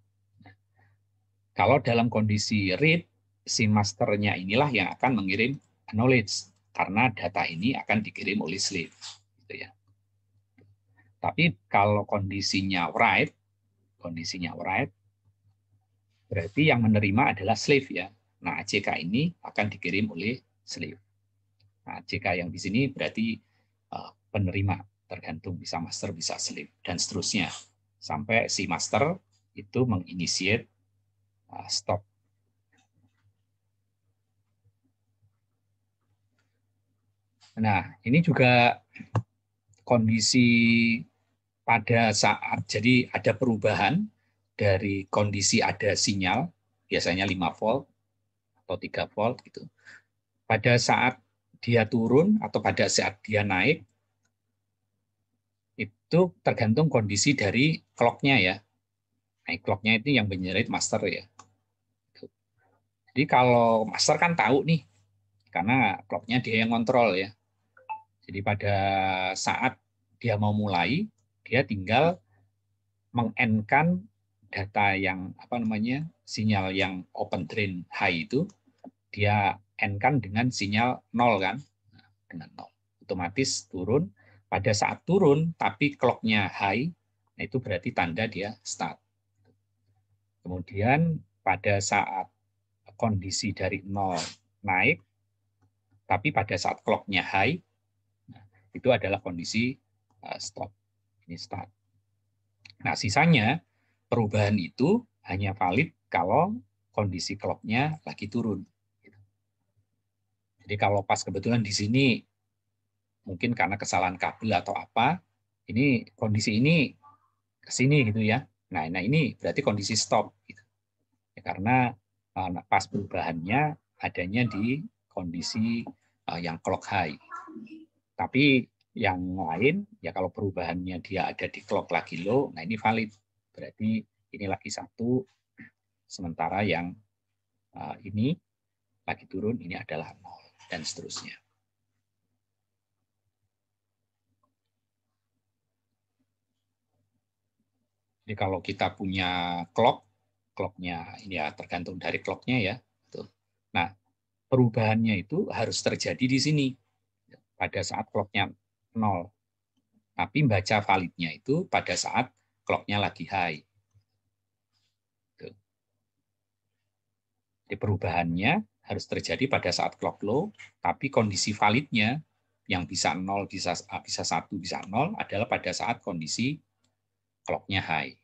Kalau dalam kondisi read, si masternya inilah yang akan mengirim knowledge, karena data ini akan dikirim oleh slave. Gitu ya. Tapi kalau kondisinya write, berarti yang menerima adalah slave ya. Nah, ACK ini akan dikirim oleh slave. Nah, ACK yang di sini berarti penerima, tergantung bisa master, bisa slave, dan seterusnya. Sampai si master itu menginitiate stop. Nah, ini juga kondisi pada saat, jadi ada perubahan dari kondisi ada sinyal, biasanya 5 volt atau 3 volt gitu. Pada saat dia turun atau pada saat dia naik, itu tergantung kondisi dari clock-nya ya. Nah, clock-nya itu yang menyerit master ya. Jadi kalau master kan tahu nih, karena clock-nya dia yang kontrol ya. Jadi pada saat dia mau mulai, dia tinggal meng-end-kan data yang sinyal yang open drain high itu, dia end-kan dengan sinyal 0 kan, dengan 0. Otomatis turun. Pada saat turun tapi clock-nya high, nah itu berarti tanda dia start. Kemudian pada saat kondisi dari 0 naik, tapi pada saat clock-nya high, itu adalah kondisi stop. Ini start. Nah, sisanya perubahan itu hanya valid kalau kondisi clock-nya lagi turun. Jadi kalau pas kebetulan di sini mungkin karena kesalahan kabel atau apa, ini kondisi ini ke sini gitu ya. Nah, ini berarti kondisi stop gitu. Ya, karena pas perubahannya adanya di kondisi yang clock high. Tapi yang lain ya kalau perubahannya dia ada di clock lagi low, nah ini valid. Berarti ini lagi 1, sementara yang ini lagi turun, ini adalah 0, dan seterusnya. Jadi kalau kita punya clock-nya ini ya tergantung dari clock-nya ya. Nah, perubahannya itu harus terjadi di sini pada saat clock-nya 0. Tapi baca validnya itu pada saat clock-nya lagi high. Jadi perubahannya harus terjadi pada saat clock low, tapi kondisi validnya yang bisa 0, bisa 1, bisa 0 adalah pada saat kondisi clock-nya high.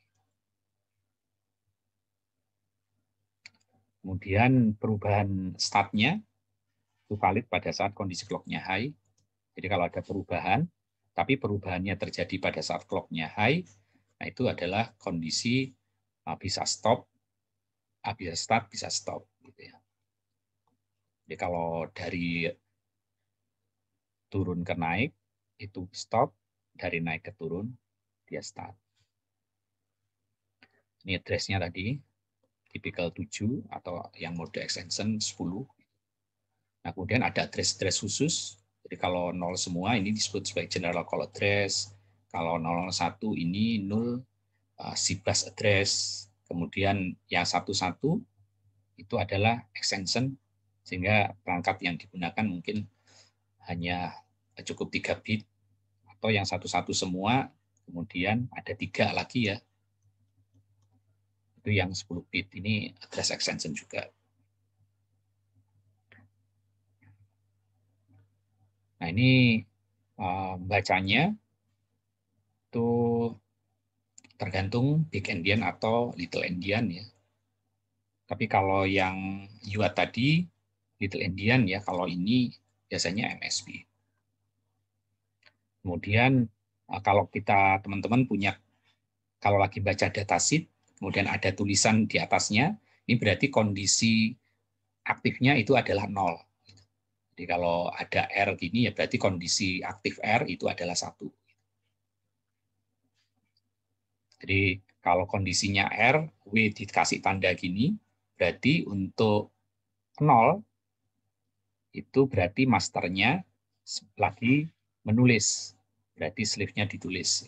Kemudian perubahan start-nya itu valid pada saat kondisi clock-nya high. Jadi kalau ada perubahan, tapi perubahannya terjadi pada saat clock-nya high, nah itu adalah kondisi bisa stop, bisa start, bisa stop. Gitu ya. Jadi kalau dari turun ke naik, itu stop, dari naik ke turun, dia start. Ini address-nya tadi, tipikal 7 atau yang mode extension 10. Nah, kemudian ada address-address khusus. Jadi kalau 0 semua ini disebut sebagai general call address. Kalau 001 ini 0 C-bus address. Kemudian yang 11 itu adalah extension, sehingga perangkat yang digunakan mungkin hanya cukup 3 bit, atau yang 11 semua, kemudian ada 3 lagi ya. Itu yang 10 bit, ini address extension juga. Nah, ini bacanya itu tergantung big endian atau little endian ya. Tapi kalau yang UART tadi, little endian ya, kalau ini biasanya MSB. Kemudian kalau kita teman-teman punya, kalau lagi baca datasheet, kemudian ada tulisan di atasnya, ini berarti kondisi aktifnya itu adalah 0. Jadi kalau ada R gini, ya berarti kondisi aktif R itu adalah 1. Jadi kalau kondisinya R, W dikasih tanda gini, berarti untuk 0, itu berarti masternya lagi menulis. Berarti sleeve-nya ditulis.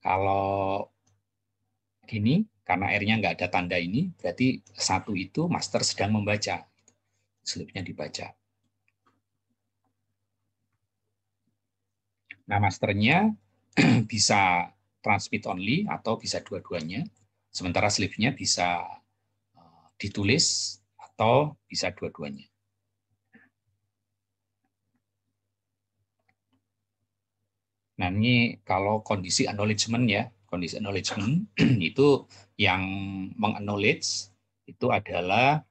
Kalau gini, karena R-nya nggak ada tanda ini, berarti 1 itu master sedang membaca. Sleeve-nya dibaca. Nah, masternya bisa transmit only atau bisa dua-duanya. Sementara sleeve-nya bisa ditulis atau bisa dua-duanya. Nah, ini kalau kondisi acknowledgement ya, kondisi acknowledgement itu yang meng-acknowledge itu adalah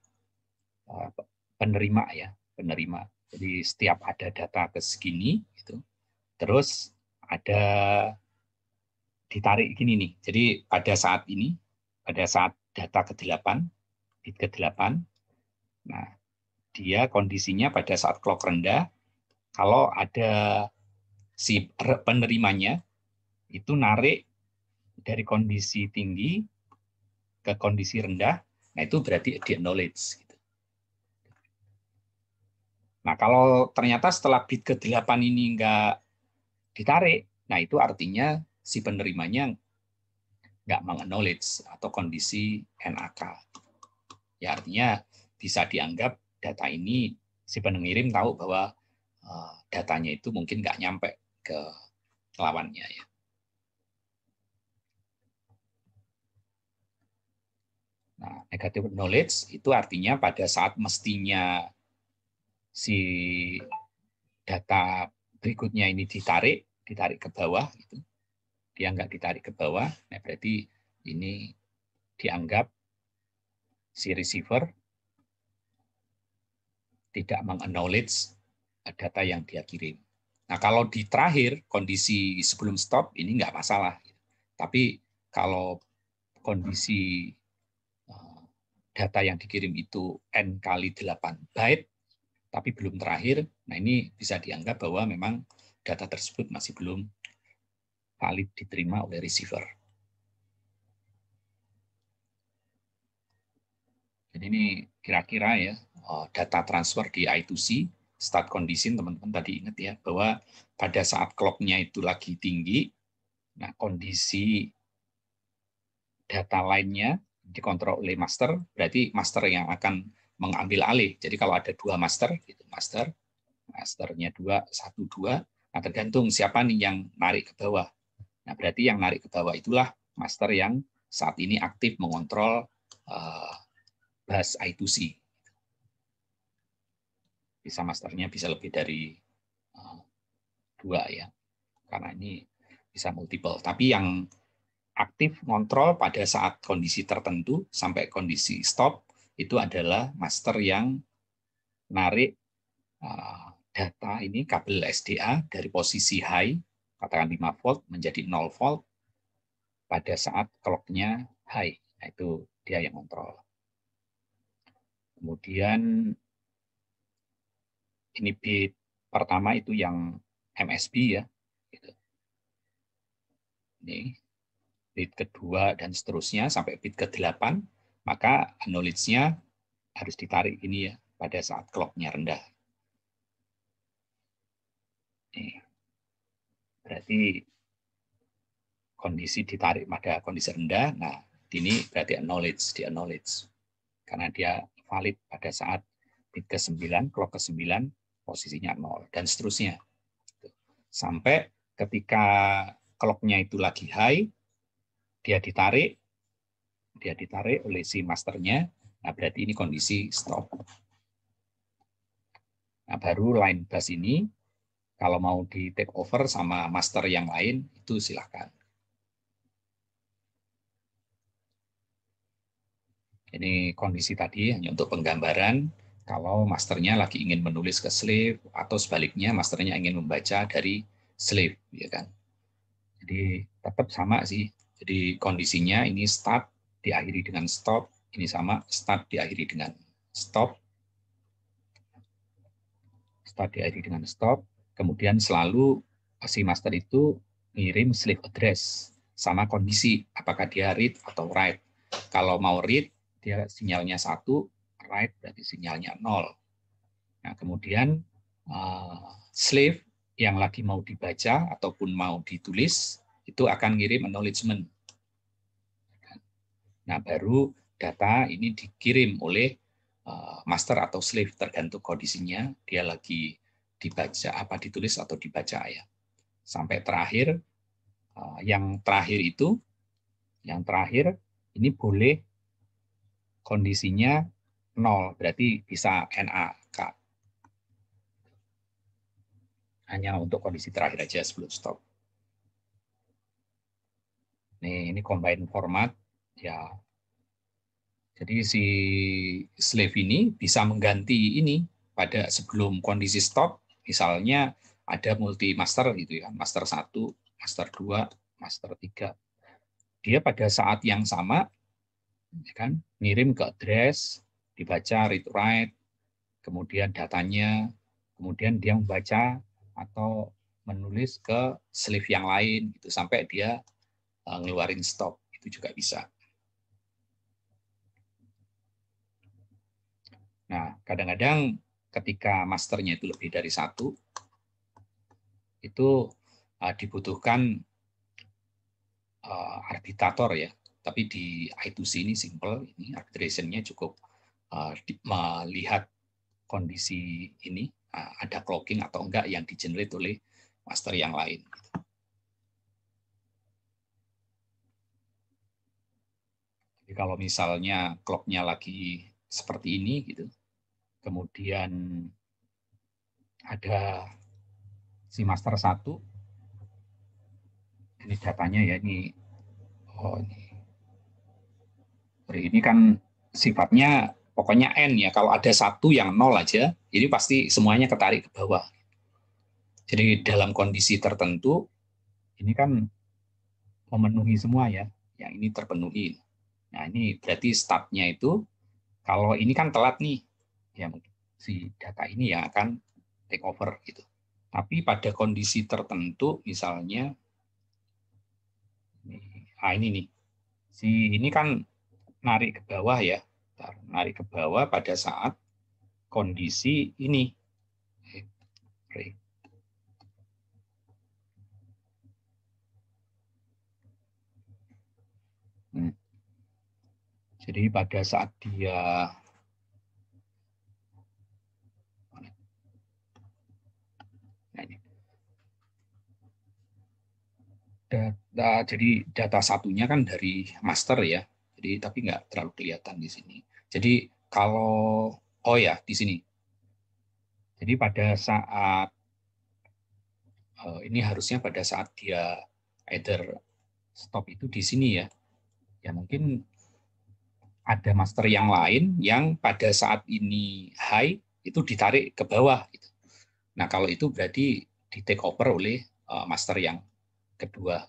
penerima ya, penerima. Jadi setiap ada data ke segini gitu. Terus ada ditarik gini nih. Jadi pada saat ini, pada saat data ke-8, bit ke-8, nah dia kondisinya pada saat clock rendah, kalau ada si penerimanya itu narik dari kondisi tinggi ke kondisi rendah, nah itu berarti di acknowledge. Nah kalau ternyata setelah bit ke-8 ini nggak ditarik, nah itu artinya si penerimanya nggak meng-acknowledge atau kondisi NAK. Ya artinya bisa dianggap data ini si pengirim tahu bahwa datanya itu mungkin nggak nyampe ke lawannya ya. Nah, negative knowledge itu artinya pada saat mestinya si data berikutnya ini ditarik ke bawah, gitu. Dia nggak ditarik ke bawah, nah berarti ini dianggap si receiver tidak meng-acknowledge data yang dia kirim. Nah, kalau di terakhir, kondisi sebelum stop, ini nggak masalah. Tapi kalau kondisi data yang dikirim itu N kali 8 byte, tapi belum terakhir, nah ini bisa dianggap bahwa memang data tersebut masih belum valid diterima oleh receiver. Jadi ini kira-kira ya data transfer di I2C, start condition teman-teman tadi ingat ya, bahwa pada saat clock-nya itu lagi tinggi, nah kondisi data lainnya dikontrol oleh master, berarti master yang akan mengambil alih. Jadi kalau ada 2 master, gitu, masternya 2, 1, 2, nah tergantung siapa nih yang narik ke bawah. Nah berarti yang narik ke bawah itulah master yang saat ini aktif mengontrol bus I2C. Bisa masternya bisa lebih dari 2 ya, karena ini bisa multiple. Tapi yang aktif kontrol pada saat kondisi tertentu sampai kondisi stop itu adalah master yang narik data ini kabel SDA dari posisi high, katakan 5 volt menjadi 0 volt pada saat clock-nya high. Nah, itu dia yang kontrol. Kemudian ini bit pertama itu yang MSB ya. Ini bit kedua dan seterusnya sampai bit ke-8, maka acknowledge-nya harus ditarik ini ya pada saat clock-nya rendah. Nih. Berarti kondisi ditarik pada kondisi rendah, nah ini berarti di acknowledge. Karena dia valid pada saat bit ke-9, clock ke-9, posisinya 0, dan seterusnya. Sampai ketika clock-nya itu lagi high, dia ditarik oleh si masternya, nah berarti ini kondisi stop. Nah baru line bus ini, kalau mau di take over sama master yang lain, itu silakan. Ini kondisi tadi hanya untuk penggambaran, kalau masternya lagi ingin menulis ke slave, atau sebaliknya masternya ingin membaca dari slave. Ya kan? Jadi tetap sama sih. Jadi kondisinya ini start, diakhiri dengan stop, ini sama, start diakhiri dengan stop, start diakhiri dengan stop, kemudian selalu si master itu ngirim slave address sama kondisi, apakah dia read atau write. Kalau mau read, dia sinyalnya 1, write berarti sinyalnya 0. Nah, kemudian slave yang lagi mau dibaca ataupun mau ditulis, itu akan ngirim acknowledgement. Nah, baru data ini dikirim oleh master atau slave, tergantung kondisinya, dia lagi dibaca, ditulis atau dibaca ya. Sampai terakhir, yang terakhir ini boleh kondisinya 0, berarti bisa NaK. Hanya untuk kondisi terakhir aja sebelum stop. Ini combine format ya. Jadi si slave ini bisa mengganti ini pada sebelum kondisi stop, misalnya ada multi master gitu ya, master 1, master 2, master 3. Dia pada saat yang sama ya kan, ngirim ke address, dibaca read write, kemudian datanya, kemudian dia membaca atau menulis ke slave yang lain itu sampai dia ngeluarin stop, itu juga bisa. Nah, kadang-kadang ketika masternya itu lebih dari 1, itu dibutuhkan arbitrator ya. Tapi di I2C ini simple, ini arbitration-nya cukup melihat kondisi ini, ada clocking atau enggak yang di-generate oleh master yang lain. Jadi kalau misalnya clock-nya lagi seperti ini, gitu, kemudian ada si master 1, ini datanya ya, ini ini kan sifatnya pokoknya N ya, kalau ada 1 yang 0 aja, ini pasti semuanya ketarik ke bawah. Jadi dalam kondisi tertentu, ini kan memenuhi semua ya, yang ini terpenuhi. Nah ini berarti startnya itu, kalau ini kan telat nih, ya si data ini yang akan take over gitu. Tapi pada kondisi tertentu, misalnya, ini nih, si ini kan narik ke bawah ya, narik ke bawah pada saat kondisi ini. Jadi pada saat dia jadi data satunya kan dari master ya, jadi tapi nggak terlalu kelihatan di sini. Jadi kalau di sini. Jadi pada saat ini harusnya pada saat dia either stop itu di sini ya. Ya mungkin ada master yang lain yang pada saat ini high itu ditarik ke bawah gitu. Nah, kalau itu berarti di take over oleh master yang kedua.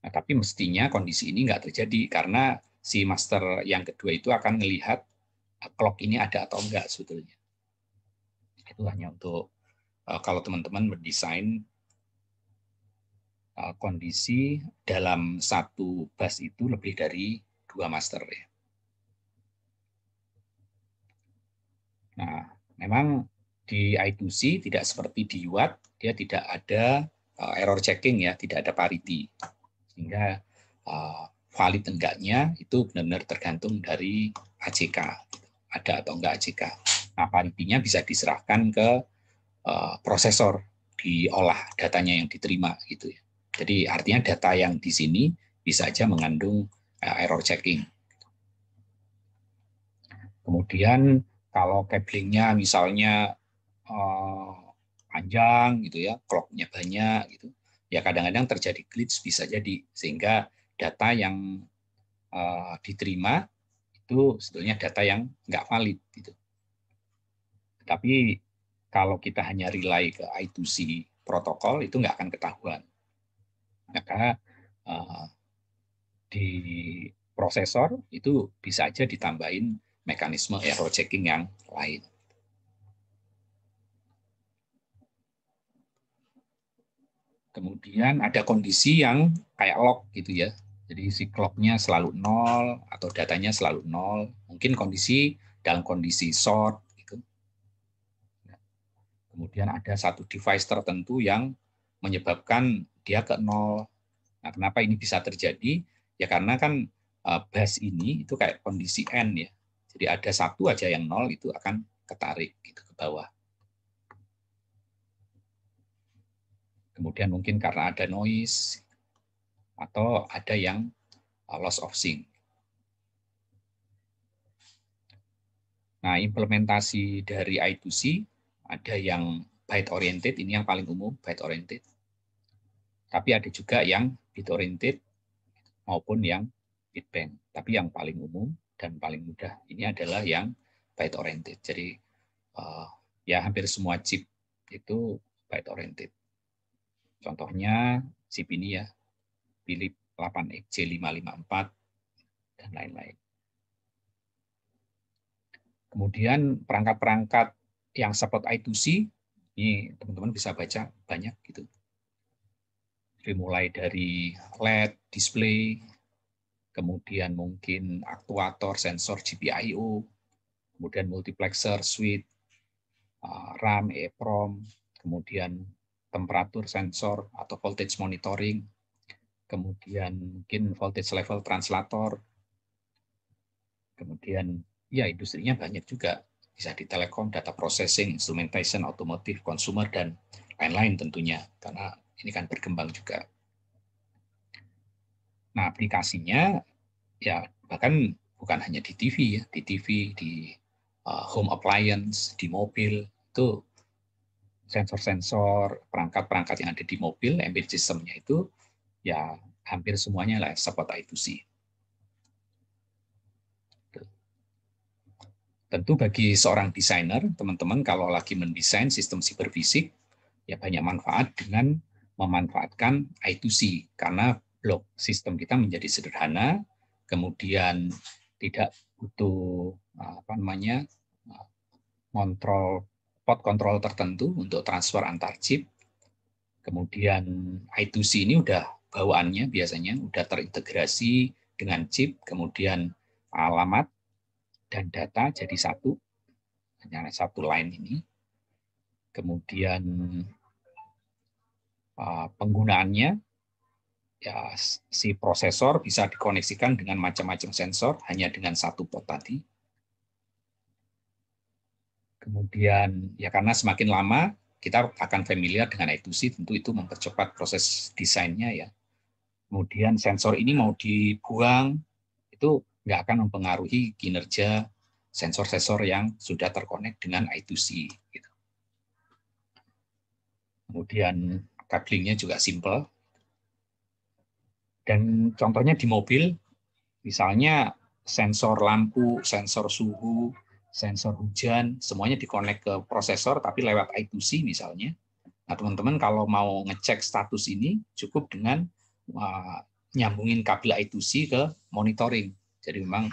Nah, tapi mestinya kondisi ini nggak terjadi karena si master yang kedua itu akan melihat clock ini ada atau enggak sebetulnya. Itu hanya untuk kalau teman-teman mendesain kondisi dalam satu bus itu lebih dari 2 master ya. Nah, memang di I2C tidak seperti di UART, dia tidak ada error checking ya, tidak ada parity. Sehingga valid enggaknya itu benar-benar tergantung dari AJK, ada atau enggak AJK. Nah, parity-nya bisa diserahkan ke prosesor, diolah datanya yang diterima gitu ya. Jadi artinya data yang di sini bisa aja mengandung error checking. Kemudian kalau cablingnya misalnya panjang gitu ya, clock-nya banyak gitu, ya kadang-kadang terjadi glitch bisa jadi, sehingga data yang diterima itu sebetulnya data yang nggak valid gitu. Tapi kalau kita hanya rely ke I2C protokol itu nggak akan ketahuan. Maka di prosesor, itu bisa aja ditambahin mekanisme error checking yang lain. Kemudian ada kondisi yang kayak log gitu ya. Jadi si clock-nya selalu 0 atau datanya selalu 0. Mungkin kondisi dalam kondisi short gitu. Kemudian ada satu device tertentu yang menyebabkan dia ke 0. Nah, kenapa ini bisa terjadi? Ya karena kan bus ini itu kayak kondisi N ya. Jadi ada satu aja yang 0 itu akan ketarik gitu ke bawah. Kemudian mungkin karena ada noise atau ada yang loss of sync. Nah, implementasi dari I2C ada yang byte oriented, ini yang paling umum, byte oriented. Tapi ada juga yang bit oriented maupun yang bitbank. Tapi yang paling umum dan paling mudah ini adalah yang byte oriented. Jadi ya hampir semua chip itu byte oriented. Contohnya chip ini ya, Philips 8XJ554 dan lain-lain. Kemudian perangkat-perangkat yang support I2C, ini teman-teman bisa baca banyak gitu. Jadi mulai dari LED, display, kemudian mungkin aktuator, sensor GPIO, kemudian multiplexer, switch, RAM, EEPROM, kemudian temperatur sensor atau voltage monitoring, kemudian mungkin voltage level translator, kemudian ya industrinya banyak juga, bisa di telekom, data processing, instrumentation, otomotif, consumer, dan lain-lain tentunya, karena ini kan berkembang juga. Nah, aplikasinya ya bahkan bukan hanya di TV ya, di TV, di home appliance, di mobil, itu sensor-sensor, perangkat-perangkat yang ada di mobil, embedded system-nya itu ya hampir semuanya lah support I2C. Tentu bagi seorang desainer, teman-teman kalau lagi mendesain sistem siberfisik, ya banyak manfaat dengan memanfaatkan I2C, karena blok sistem kita menjadi sederhana, kemudian tidak butuh pot kontrol tertentu untuk transfer antar chip. Kemudian I2C ini udah bawaannya biasanya udah terintegrasi dengan chip, kemudian alamat dan data jadi satu, hanya satu line ini. Kemudian penggunaannya, ya si prosesor bisa dikoneksikan dengan macam-macam sensor hanya dengan satu pot tadi. Kemudian ya karena semakin lama kita akan familiar dengan I2C, tentu itu mempercepat proses desainnya ya. Kemudian sensor ini mau dibuang, itu nggak akan mempengaruhi kinerja sensor-sensor yang sudah terkonek dengan I2C. Gitu. Kemudian couplingnya juga simple. Dan contohnya di mobil, misalnya sensor lampu, sensor suhu, sensor hujan, semuanya dikonek ke prosesor, tapi lewat I2C misalnya. Nah, teman-teman kalau mau ngecek status ini, cukup dengan nyambungin kabel I2C ke monitoring. Jadi memang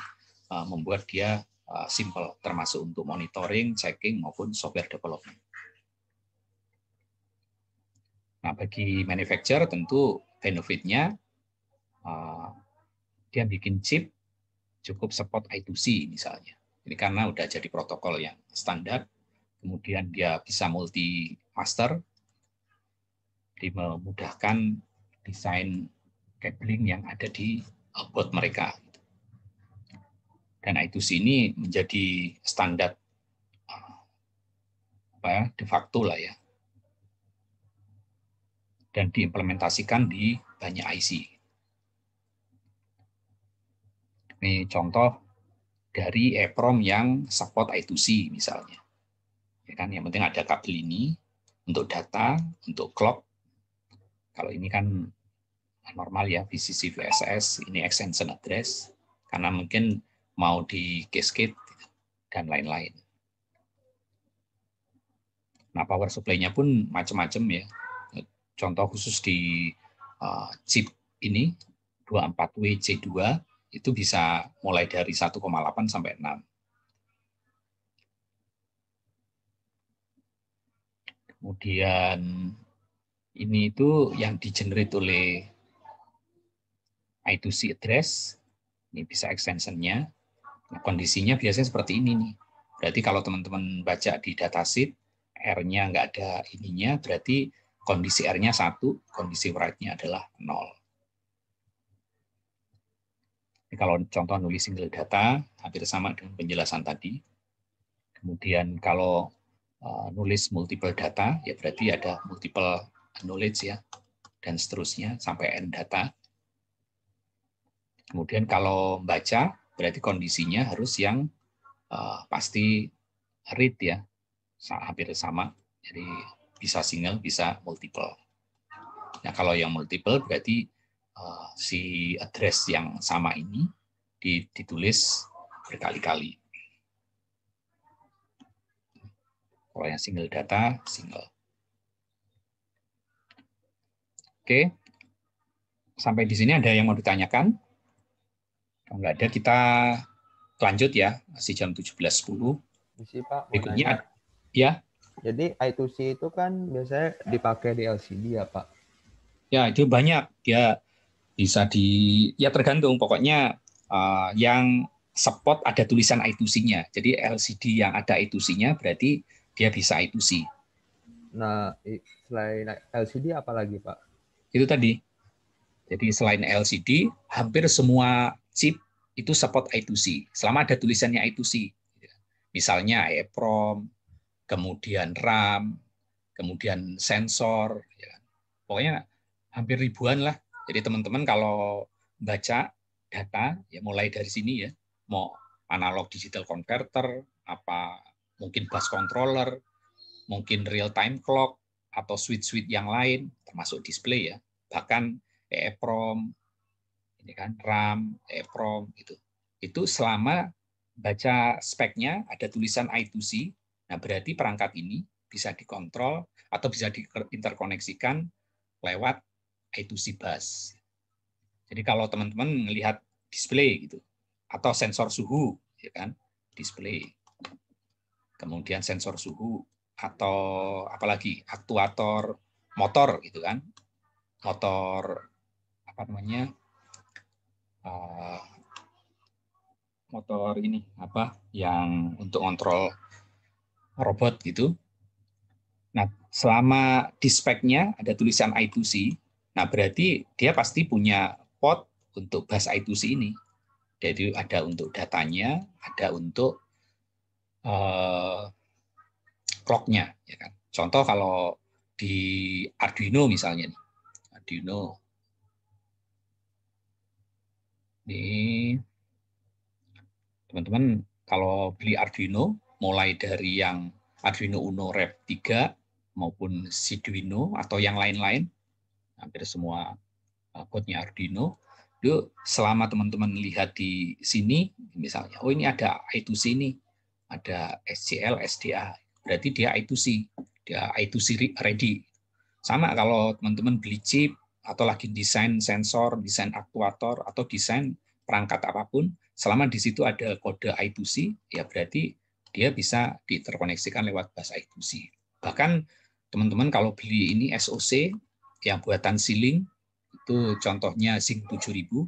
membuat dia simple, termasuk untuk monitoring, checking, maupun software development. Nah, bagi manufacturer tentu benefit-nya, dia bikin chip cukup support I2C misalnya. Ini karena udah jadi protokol yang standar, kemudian dia bisa multi master, jadi memudahkan desain cabling yang ada di board mereka. Dan I2C ini menjadi standar de facto lah ya, dan diimplementasikan di banyak IC. Ini contoh dari EEPROM yang support I2C misalnya. Ya kan, yang penting ada kabel ini untuk data, untuk clock. Kalau ini kan normal ya, VCC VSS, ini extension address, karena mungkin mau di cascade dan lain-lain. Nah, power supply-nya pun macam-macam ya. Contoh khusus di chip ini 24WC2 itu bisa mulai dari 1,8 sampai 6. Kemudian ini itu yang di-generate oleh I2C address, ini bisa extension-nya. Nah, kondisinya biasanya seperti ini nih. Berarti kalau teman-teman baca di datasheet, R-nya nggak ada ininya, berarti kondisi R-nya 1, kondisi write-nya adalah 0. Ini kalau contoh nulis single data, hampir sama dengan penjelasan tadi. Kemudian kalau nulis multiple data, ya berarti ada multiple knowledge ya, dan seterusnya sampai n data. Kemudian kalau baca, berarti kondisinya harus yang pasti read ya, hampir sama. Jadi bisa single, bisa multiple. Nah kalau yang multiple berarti si address yang sama ini ditulis berkali-kali. Kalau yang single data, single. Oke, sampai di sini ada yang mau ditanyakan? Kalau nggak ada, kita lanjut ya, masih jam 17.10. Misi Pak, mau Berikutnya, nanya. ya. Jadi I2C itu kan biasanya dipakai di LCD ya Pak? Ya, itu banyak. Dia bisa ya tergantung. Pokoknya yang support ada tulisan I2C-nya. Jadi LCD yang ada I2C-nya berarti dia bisa I2C. Nah, selain LCD apa lagi Pak? Itu tadi. Jadi selain LCD, hampir semua chip itu support I2C. Selama ada tulisannya I2C. Misalnya EEPROM, kemudian RAM, kemudian sensor. Pokoknya hampir ribuan lah. Jadi teman-teman kalau baca data, ya mulai dari sini ya, mau analog digital converter, apa mungkin bus controller, mungkin real time clock, atau switch-switch yang lain, termasuk display ya, bahkan EEPROM, ini kan RAM, EEPROM gitu. Itu selama baca speknya ada tulisan I2C, nah berarti perangkat ini bisa dikontrol atau bisa diinterkoneksikan lewat I2C bus. Jadi kalau teman-teman melihat display gitu atau sensor suhu, ya kan, display. Kemudian sensor suhu atau apalagi aktuator motor gitu kan, motor apa namanya, motor ini apa yang untuk kontrol robot gitu. Nah, selama di speknya ada tulisan I2C, nah berarti dia pasti punya port untuk bus I2C ini. Jadi ada untuk datanya, ada untuk clock-nya. Ya kan? Contoh kalau di Arduino misalnya, Arduino ini teman-teman kalau beli Arduino, mulai dari yang Arduino Uno Rev 3 maupun Arduino atau yang lain-lain, hampir semua code-nya Arduino, itu selama teman-teman lihat di sini, misalnya, oh ini ada I2C ini, ada SCL, SDA, berarti dia I2C, dia I2C ready. Sama kalau teman-teman beli chip, atau lagi desain sensor, desain aktuator, atau desain perangkat apapun, selama di situ ada kode I2C, ya berarti dia bisa diinterkoneksikan lewat bus I2C. Bahkan teman-teman kalau beli ini SoC, yang buatan Sealing, itu contohnya Zinc 7000,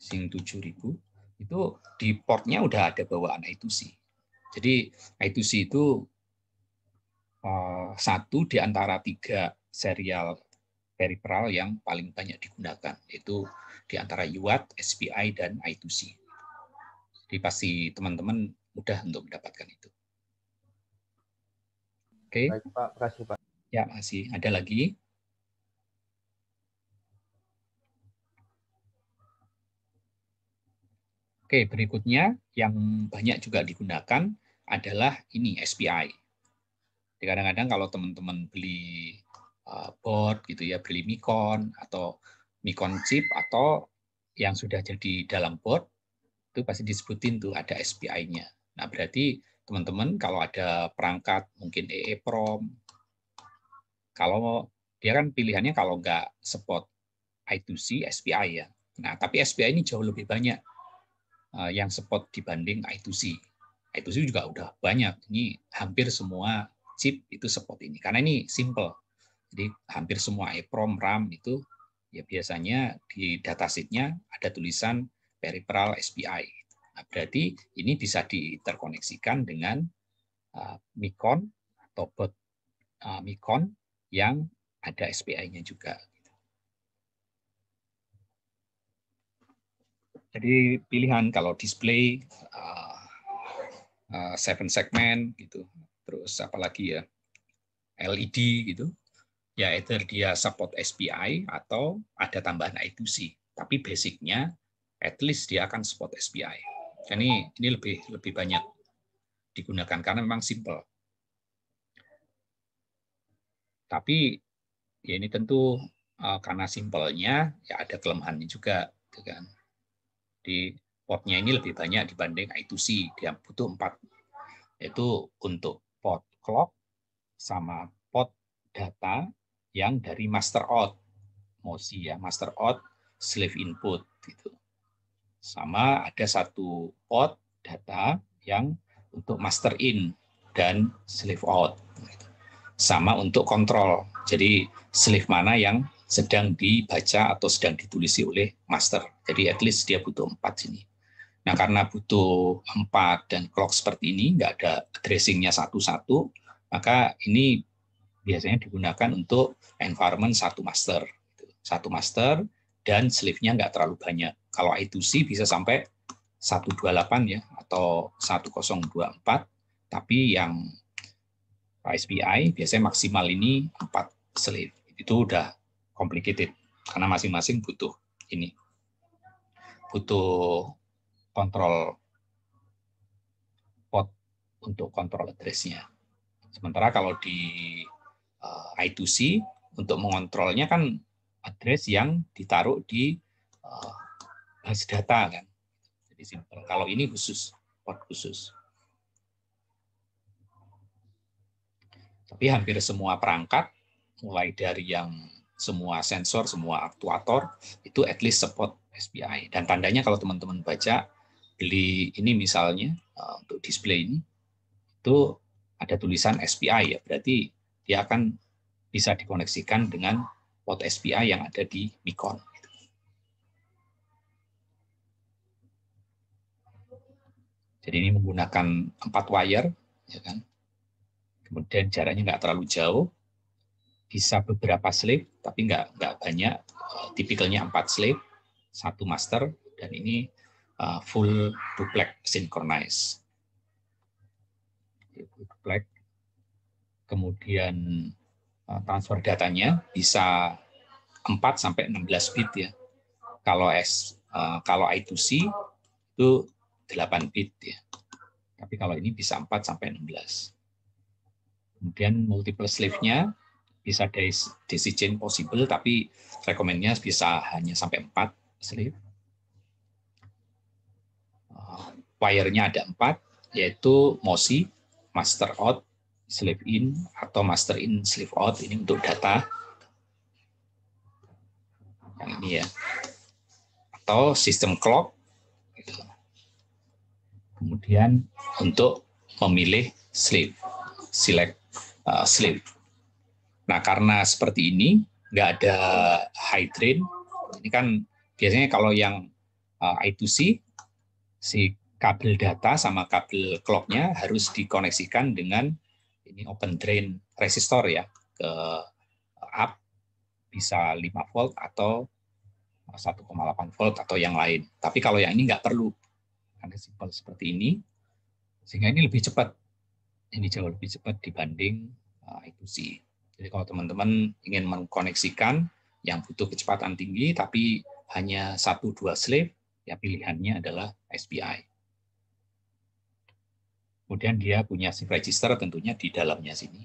Zinc 7000, itu di portnya udah ada bawaan I2C. Jadi I2C itu satu di antara 3 serial peripheral yang paling banyak digunakan, yaitu di antara UART, SPI, dan I2C. Jadi pasti teman-teman mudah untuk mendapatkan itu. Oke. Baik Pak, makasih Pak. Ya, masih ada lagi. Oke, berikutnya yang banyak juga digunakan adalah ini SPI. Kadang-kadang kalau teman-teman beli board gitu ya, beli Micon atau Micon chip atau yang sudah jadi dalam board, itu pasti disebutin tuh ada SPI-nya. Nah, berarti teman-teman kalau ada perangkat mungkin EEPROM, kalau dia kan pilihannya kalau nggak support I2C, SPI ya. Nah, tapi SPI ini jauh lebih banyak yang support dibanding I2C. I2C juga udah banyak. Ini hampir semua chip itu support ini. Karena ini simple. Jadi hampir semua EEPROM, RAM itu ya biasanya di datasheet-nya ada tulisan peripheral SPI. Nah, berarti ini bisa diinterkoneksikan dengan Micon atau bot Micon yang ada SPI-nya juga. Jadi pilihan kalau display 7 segment gitu, terus apalagi ya LED gitu, ya either dia support SPI atau ada tambahan I2C. Tapi basicnya at least dia akan support SPI. Ini lebih banyak digunakan karena memang simple. Tapi ya ini tentu karena simpelnya ya ada kelemahannya juga, gitu kan. Di portnya ini lebih banyak dibanding I2C, dia butuh 4, yaitu untuk port clock sama port data yang dari master out, MOSI ya, master out, slave input gitu. Sama ada satu port data yang untuk master in dan slave out. Sama untuk kontrol. Jadi slave mana yang sedang dibaca atau sedang ditulisi oleh master. Jadi at least dia butuh 4 sini. Nah, karena butuh 4 dan clock seperti ini, nggak ada addressing-nya satu-satu, maka ini biasanya digunakan untuk environment satu master. Satu master dan slave-nya nggak terlalu banyak. Kalau I2C bisa sampai 128 ya, atau 1024, tapi yang SPI biasanya maksimal ini 4 slave. Itu udah complicated, karena masing-masing butuh ini. Butuh kontrol port untuk kontrol address-nya. Sementara kalau di I2C, untuk mengontrolnya kan address yang ditaruh di base data kan. Jadi simple. Kalau ini khusus, port khusus. Tapi hampir semua perangkat, mulai dari yang semua sensor, semua aktuator, itu at least support SPI. Dan tandanya kalau teman-teman baca, beli ini misalnya, untuk display ini, itu ada tulisan SPI ya, berarti dia akan bisa dikoneksikan dengan port SPI yang ada di Micon. Jadi ini menggunakan 4 wire, ya kan? Kemudian jaraknya nggak terlalu jauh, bisa beberapa slave, tapi nggak banyak. Tipikalnya 4 slave, 1 master, dan ini full duplex synchronize. Duplex. Kemudian transfer datanya bisa 4 sampai 16 bit ya. Kalau I2C itu 8 bit ya. Tapi kalau ini bisa 4 sampai 16. Kemudian multiple slave-nya bisa daisy chain possible, tapi recommend-nya bisa hanya sampai 4 slave. Wire-nya ada 4, yaitu MOSI, master out, slave in, atau master in, slave out. Ini untuk data. Yang ini ya. Atau sistem clock. Kemudian untuk memilih slave, select slave. Nah, karena seperti ini, nggak ada high train. Ini kan biasanya kalau yang I2C, si kabel data sama kabel clock-nya harus dikoneksikan dengan ini open drain resistor ya, ke up bisa 5 volt atau 1,8 volt atau yang lain. Tapi kalau yang ini nggak perlu, karena simpel seperti ini, sehingga ini lebih cepat. Ini jauh lebih cepat dibanding I2C. Jadi kalau teman-teman ingin mengkoneksikan yang butuh kecepatan tinggi, tapi hanya 1-2 slave, ya pilihannya adalah SPI. Kemudian dia punya shift register tentunya di dalamnya sini.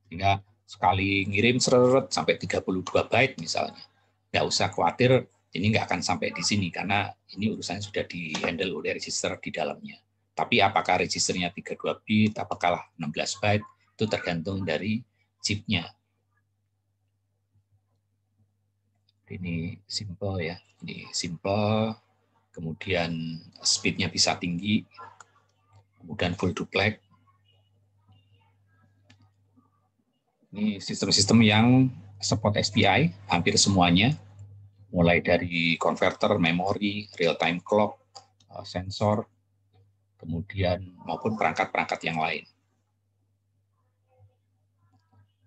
Sehingga sekali ngirim seret sampai 32 byte misalnya. Nggak usah khawatir, ini nggak akan sampai di sini, karena ini urusannya sudah di-handle oleh register di dalamnya. Tapi apakah registernya 32 bit, apakah 16 byte, itu tergantung dari chipnya. Ini simple ya, ini simple, kemudian speed-nya bisa tinggi, kemudian full duplex. Ini sistem-sistem yang support SPI, hampir semuanya, mulai dari konverter, memori, real-time clock, sensor, kemudian maupun perangkat-perangkat yang lain.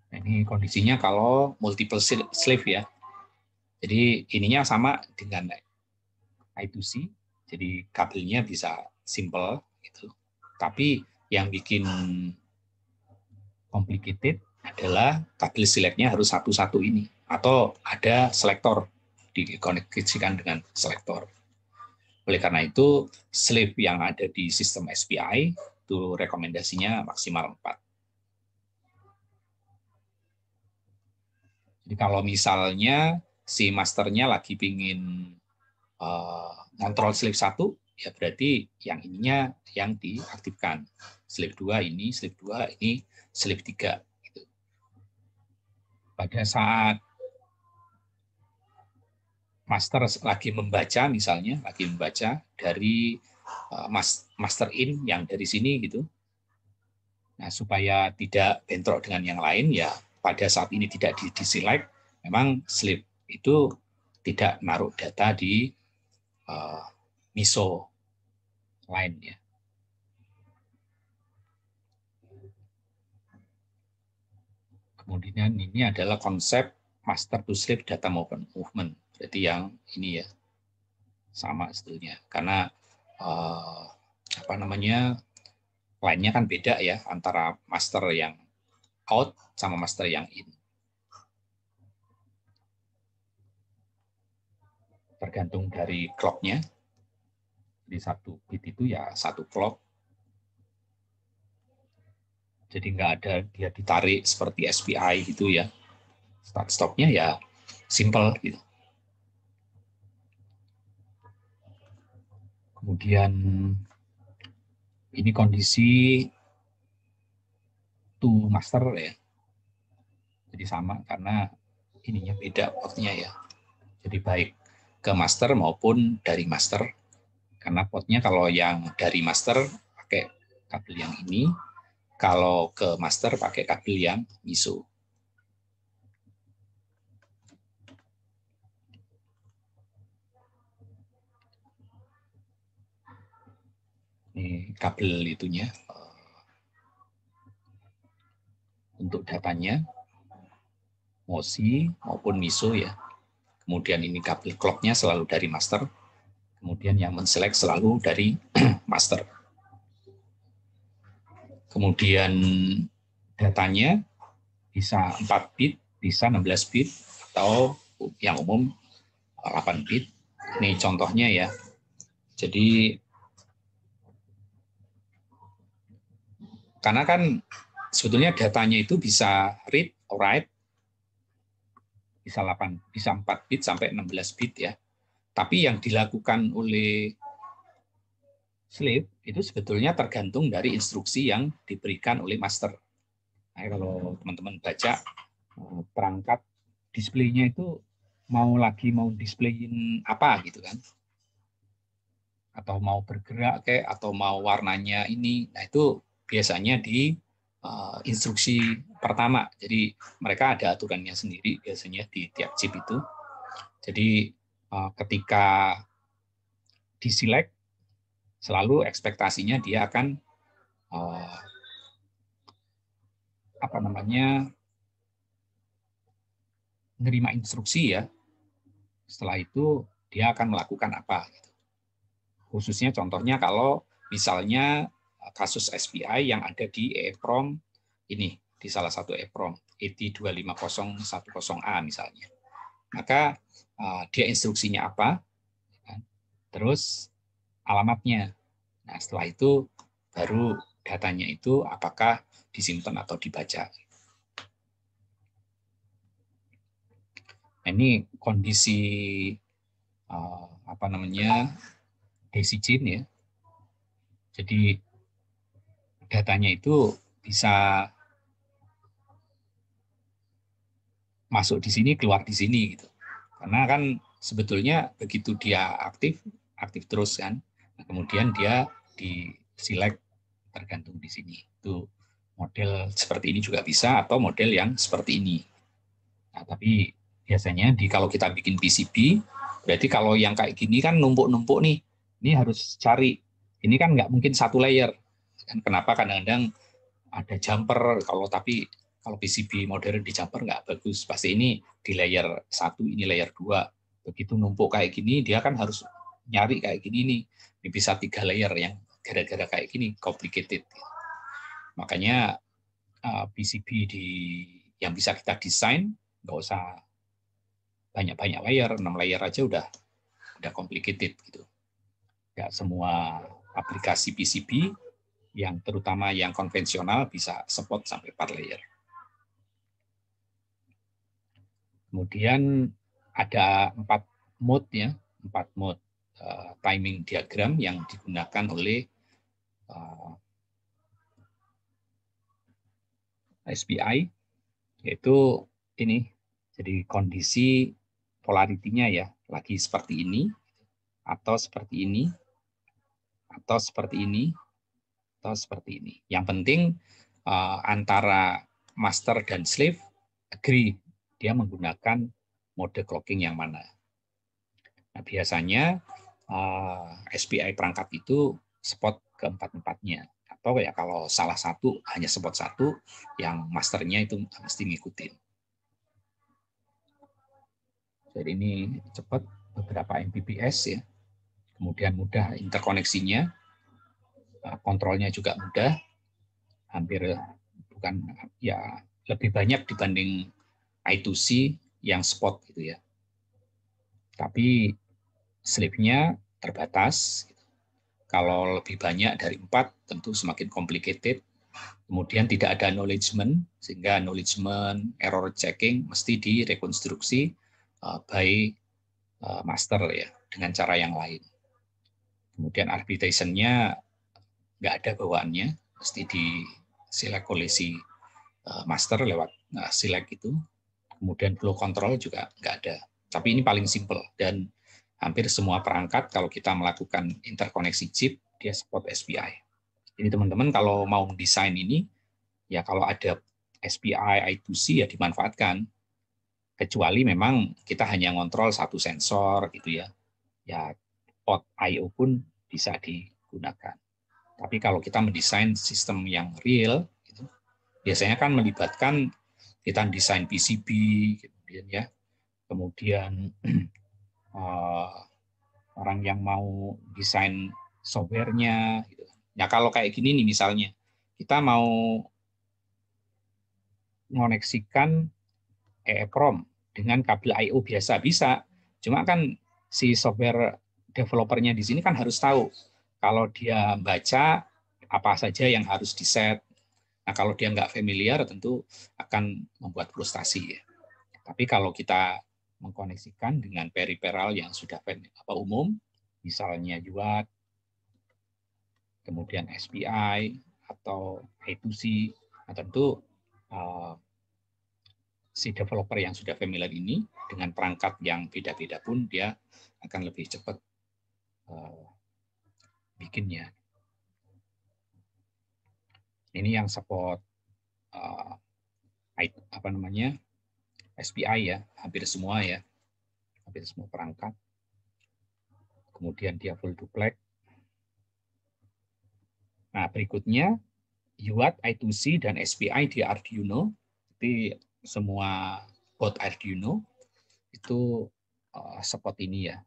Ini kondisinya kalau multiple slave ya. Jadi ininya sama dengan I2C, jadi kabelnya bisa simple gitu. Tapi yang bikin complicated adalah kabel seleknya harus satu-satu ini, atau ada selektor dikoneksikan dengan selektor. Oleh karena itu, slave yang ada di sistem SPI itu rekomendasinya maksimal 4. Jadi kalau misalnya si masternya lagi pingin kontrol slave 1, ya berarti yang ininya yang diaktifkan. Slave 2 ini, slave 2 ini, slave 3. Gitu. Pada saat master lagi membaca, misalnya, lagi membaca dari master in yang dari sini gitu. Nah, supaya tidak bentrok dengan yang lain, ya pada saat ini tidak di-select, memang slave itu tidak naruh data di MISO line ya. Kemudian ini adalah konsep master to slave data movement. Berarti yang ini ya sama sebetulnya, karena apa namanya line-nya kan beda ya antara master yang out sama master yang in. Tergantung dari clock-nya. Jadi 1 bit itu ya 1 clock. Jadi nggak ada dia ditarik seperti SPI gitu ya. Start stop-nya ya simple gitu. Kemudian ini kondisi to master ya. Jadi sama karena ininya beda potnya ya. Jadi baik ke master maupun dari master. Karena potnya kalau yang dari master pakai kabel yang ini, kalau ke master pakai kabel yang MISO. Ini kabel itunya untuk datanya, MOSI maupun MISO ya. Kemudian ini kabel clock-nya selalu dari master. Kemudian yang menselect selalu dari master. Kemudian datanya bisa 4 bit, bisa 16 bit, atau yang umum 8 bit. Ini contohnya ya. Jadi karena kan sebetulnya datanya itu bisa read or write, bisa 4 bit sampai 16 bit ya. Tapi yang dilakukan oleh slave itu sebetulnya tergantung dari instruksi yang diberikan oleh master. Nah, kalau teman-teman baca perangkat displaynya itu mau displayin apa gitu kan, atau mau bergerak kayak, atau mau warnanya ini, nah itu biasanya di instruksi pertama. Jadi mereka ada aturannya sendiri biasanya di tiap chip itu. Jadi ketika diselect, selalu ekspektasinya dia akan apa namanya menerima instruksi ya. Setelah itu dia akan melakukan apa. Gitu. Khususnya contohnya kalau misalnya kasus SPI yang ada di EEPROM ini, di salah satu EEPROM, ET25010A misalnya. Maka dia instruksinya apa, terus alamatnya. Nah, setelah itu baru datanya itu apakah disimpan atau dibaca. Nah, ini kondisi apa namanya daisy chain ya. Jadi datanya itu bisa masuk di sini, keluar di sini gitu. Karena kan sebetulnya begitu dia aktif terus kan. Nah, kemudian dia di select tergantung di sini. Itu model seperti ini juga bisa atau model yang seperti ini. Nah, tapi biasanya kalau kita bikin PCB, berarti kalau yang kayak gini kan numpuk-numpuk nih. Ini harus cari. Ini kan nggak mungkin satu layer. Kan kenapa kadang-kadang ada jumper kalau PCB modern di jumper nggak bagus. Pasti ini di layer 1, ini layer 2. Begitu numpuk kayak gini, dia kan harus nyari kayak gini nih. Ini bisa 3 layer yang gara-gara kayak gini, complicated. Makanya PCB yang bisa kita desain, nggak usah banyak-banyak layer, 6 layer aja udah complicated gitu. Nggak semua aplikasi PCB yang terutama yang konvensional bisa support sampai 4 layer. Kemudian ada 4 mode ya, 4 mode timing diagram yang digunakan oleh SPI, yaitu ini. Jadi kondisi polaritinya ya, lagi seperti ini, atau seperti ini, atau seperti ini, atau seperti ini. Yang penting antara master dan slave agree dia menggunakan mode clocking yang mana. Nah, biasanya SPI perangkat itu spot keempat-empatnya. Atau ya kalau salah satu hanya spot satu, yang masternya itu mesti ngikutin. Jadi ini cepat, beberapa Mbps ya. Kemudian mudah interkoneksinya, kontrolnya juga mudah, hampir bukan ya lebih banyak dibanding I2C yang spot gitu ya. Tapi slip-nya terbatas. Kalau lebih banyak dari 4 tentu semakin complicated. Kemudian tidak ada acknowledgement, sehingga acknowledgement, error checking mesti direkonstruksi by master ya dengan cara yang lain. Kemudian arbitration-nya nggak ada bawaannya, mesti di select oleh si master lewat select itu. Kemudian flow control juga nggak ada. Tapi ini paling simple dan hampir semua perangkat kalau kita melakukan interkoneksi chip dia support SPI. Jadi teman-teman kalau mau mendesain ini ya kalau ada SPI I2C ya dimanfaatkan. Kecuali memang kita hanya ngontrol satu sensor gitu ya. Ya port I/O pun bisa digunakan. Tapi kalau kita mendesain sistem yang real, gitu, biasanya kan melibatkan kita desain PCB, kemudian orang yang mau desain softwarenya. Gitu. Ya kalau kayak gini nih misalnya, kita mau mengoneksikan EEPROM dengan kabel I/O biasa bisa, cuma kan si software developernya di sini kan harus tahu kalau dia baca apa saja yang harus di-set. Nah, kalau dia nggak familiar tentu akan membuat frustasi ya. Tapi kalau kita mengkoneksikan dengan periferal yang sudah umum, misalnya UART, kemudian SPI atau I2C, nah tentu si developer yang sudah familiar ini dengan perangkat yang beda-beda pun dia akan lebih cepat bikinnya. Ini yang support SPI ya, hampir semua perangkat. Kemudian dia full duplex. Nah berikutnya UART, I2C dan SPI di Arduino. Jadi semua board Arduino itu support ini ya.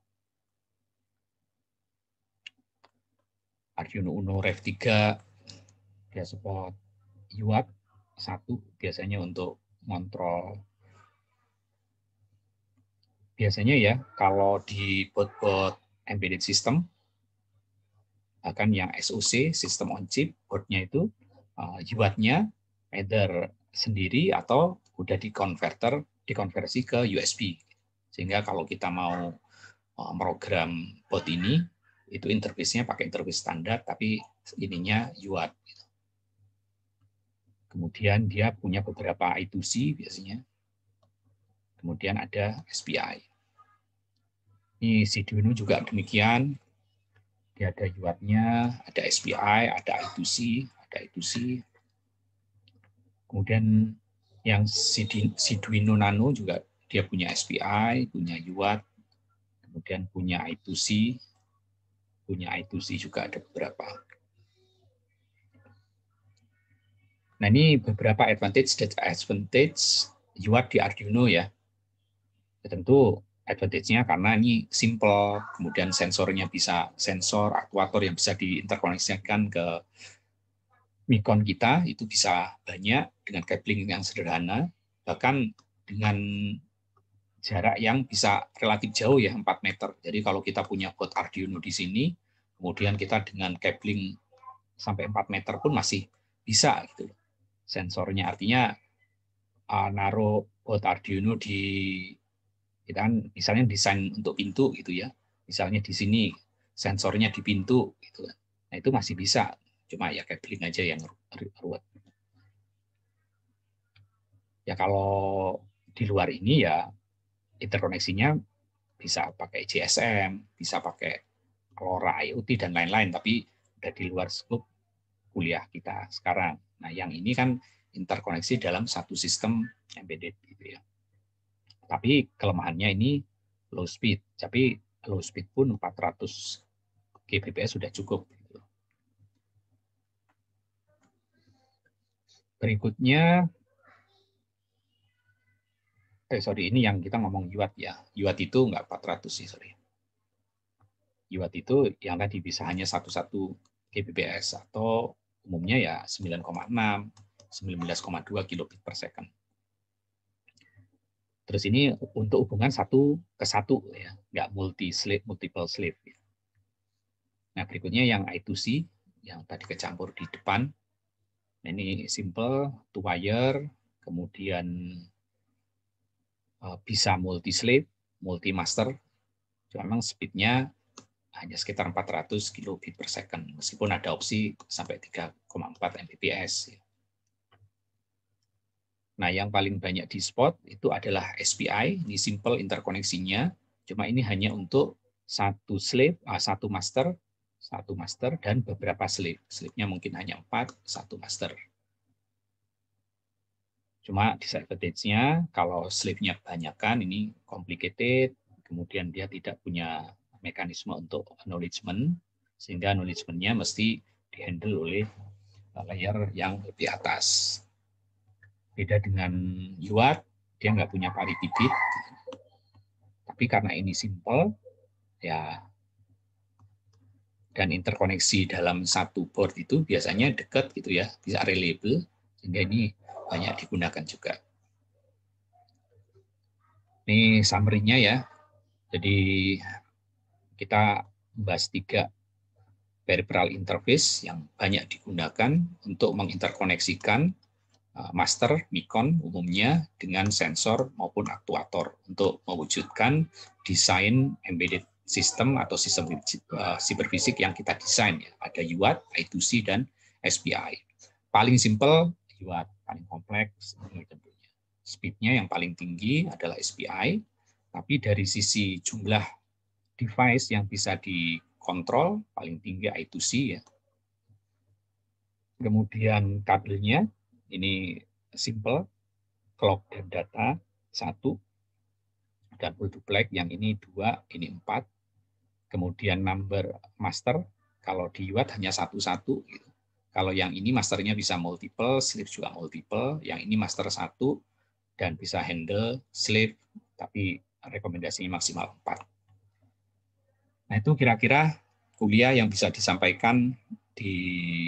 Arduino Uno Rev 3 dia support UART 1 biasanya untuk kontrol. Biasanya ya kalau di board embedded system bahkan yang SoC sistem on chip boardnya itu UART-nya either sendiri atau udah dikonversi ke USB. Sehingga kalau kita mau program board ini itu interface-nya pakai interface standar tapi ininya UART. Kemudian dia punya beberapa I2C biasanya. Kemudian ada SPI. Ini Arduino juga demikian. Dia ada UART-nya, ada SPI, ada I2C, ada I2C. Kemudian yang Arduino Nano juga dia punya SPI, punya UART, kemudian punya I2C, juga ada beberapa. Nah, ini beberapa advantage UART di Arduino ya. Tentu advantage-nya karena ini simple, kemudian sensornya bisa sensor, aktuator yang bisa diinterkoneksikan ke Micon kita itu bisa banyak dengan cabling yang sederhana, bahkan dengan jarak yang bisa relatif jauh ya, 4 meter. Jadi kalau kita punya board Arduino di sini, kemudian kita dengan cabling sampai 4 meter pun masih bisa gitu. Sensornya artinya naruh board Arduino di kita kan misalnya desain untuk pintu gitu ya. Misalnya di sini sensornya di pintu gitu. Nah, itu masih bisa. Cuma ya cabling aja yang ruwet. Ya kalau di luar ini ya interkoneksinya bisa pakai GSM, bisa pakai LoRa IoT dan lain-lain, tapi udah di luar skop kuliah kita sekarang. Nah, yang ini kan interkoneksi dalam satu sistem embedded gitu ya. Tapi kelemahannya ini low speed. Tapi low speed pun 400 Kbps sudah cukup. Berikutnya, ini yang kita ngomong UART ya. UART itu nggak 400 sih, sorry. UART itu yang tadi bisa hanya 1 Kbps atau umumnya ya 9,6, 19,2 kilobit per second. Terus ini untuk hubungan 1 ke 1 ya, nggak multiple slave. Nah, berikutnya yang I2C yang tadi kecampur di depan. Nah, ini simple, two wire, kemudian bisa multi slave, multi master. Cuma memang speednya hanya sekitar 400 kilobit per second, meskipun ada opsi sampai 3,4 Mbps. Nah, yang paling banyak di spot itu adalah SPI, ini simple interkoneksinya, cuma ini hanya untuk satu slave, satu master, dan beberapa slave. Slave-nya mungkin hanya 4, satu master. Cuma disadvantage-nya, kalau slave-nya kebanyakan, ini complicated, kemudian dia tidak punya mekanisme untuk acknowledgement, sehingga acknowledgement-nya mesti dihandle oleh layer yang lebih atas. Beda dengan UART, dia nggak punya parity bit, tapi karena ini simple, ya, dan interkoneksi dalam satu board itu biasanya dekat gitu ya, bisa reliable, sehingga ini banyak digunakan juga. Ini summary-nya ya. Jadi kita bahas 3 peripheral interface yang banyak digunakan untuk menginterkoneksikan master Micon umumnya dengan sensor maupun aktuator untuk mewujudkan desain embedded system atau sistem siberfisik yang kita desain. Ada UART, I2C, dan SPI. Paling simple UART, paling kompleks tentunya. Speed-nya yang paling tinggi adalah SPI, tapi dari sisi jumlah device yang bisa dikontrol paling tinggi I2C ya. Kemudian kabelnya ini simple, clock dan data 1, dan multiplex yang ini 2, ini 4. Kemudian number master, kalau di UART hanya 1 gitu. Kalau yang ini masternya bisa multiple, slave juga multiple, yang ini master 1 dan bisa handle slave, tapi rekomendasinya maksimal 4. Nah, itu kira-kira kuliah yang bisa disampaikan di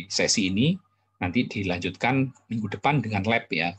sesi ini. Nanti dilanjutkan minggu depan dengan lab ya.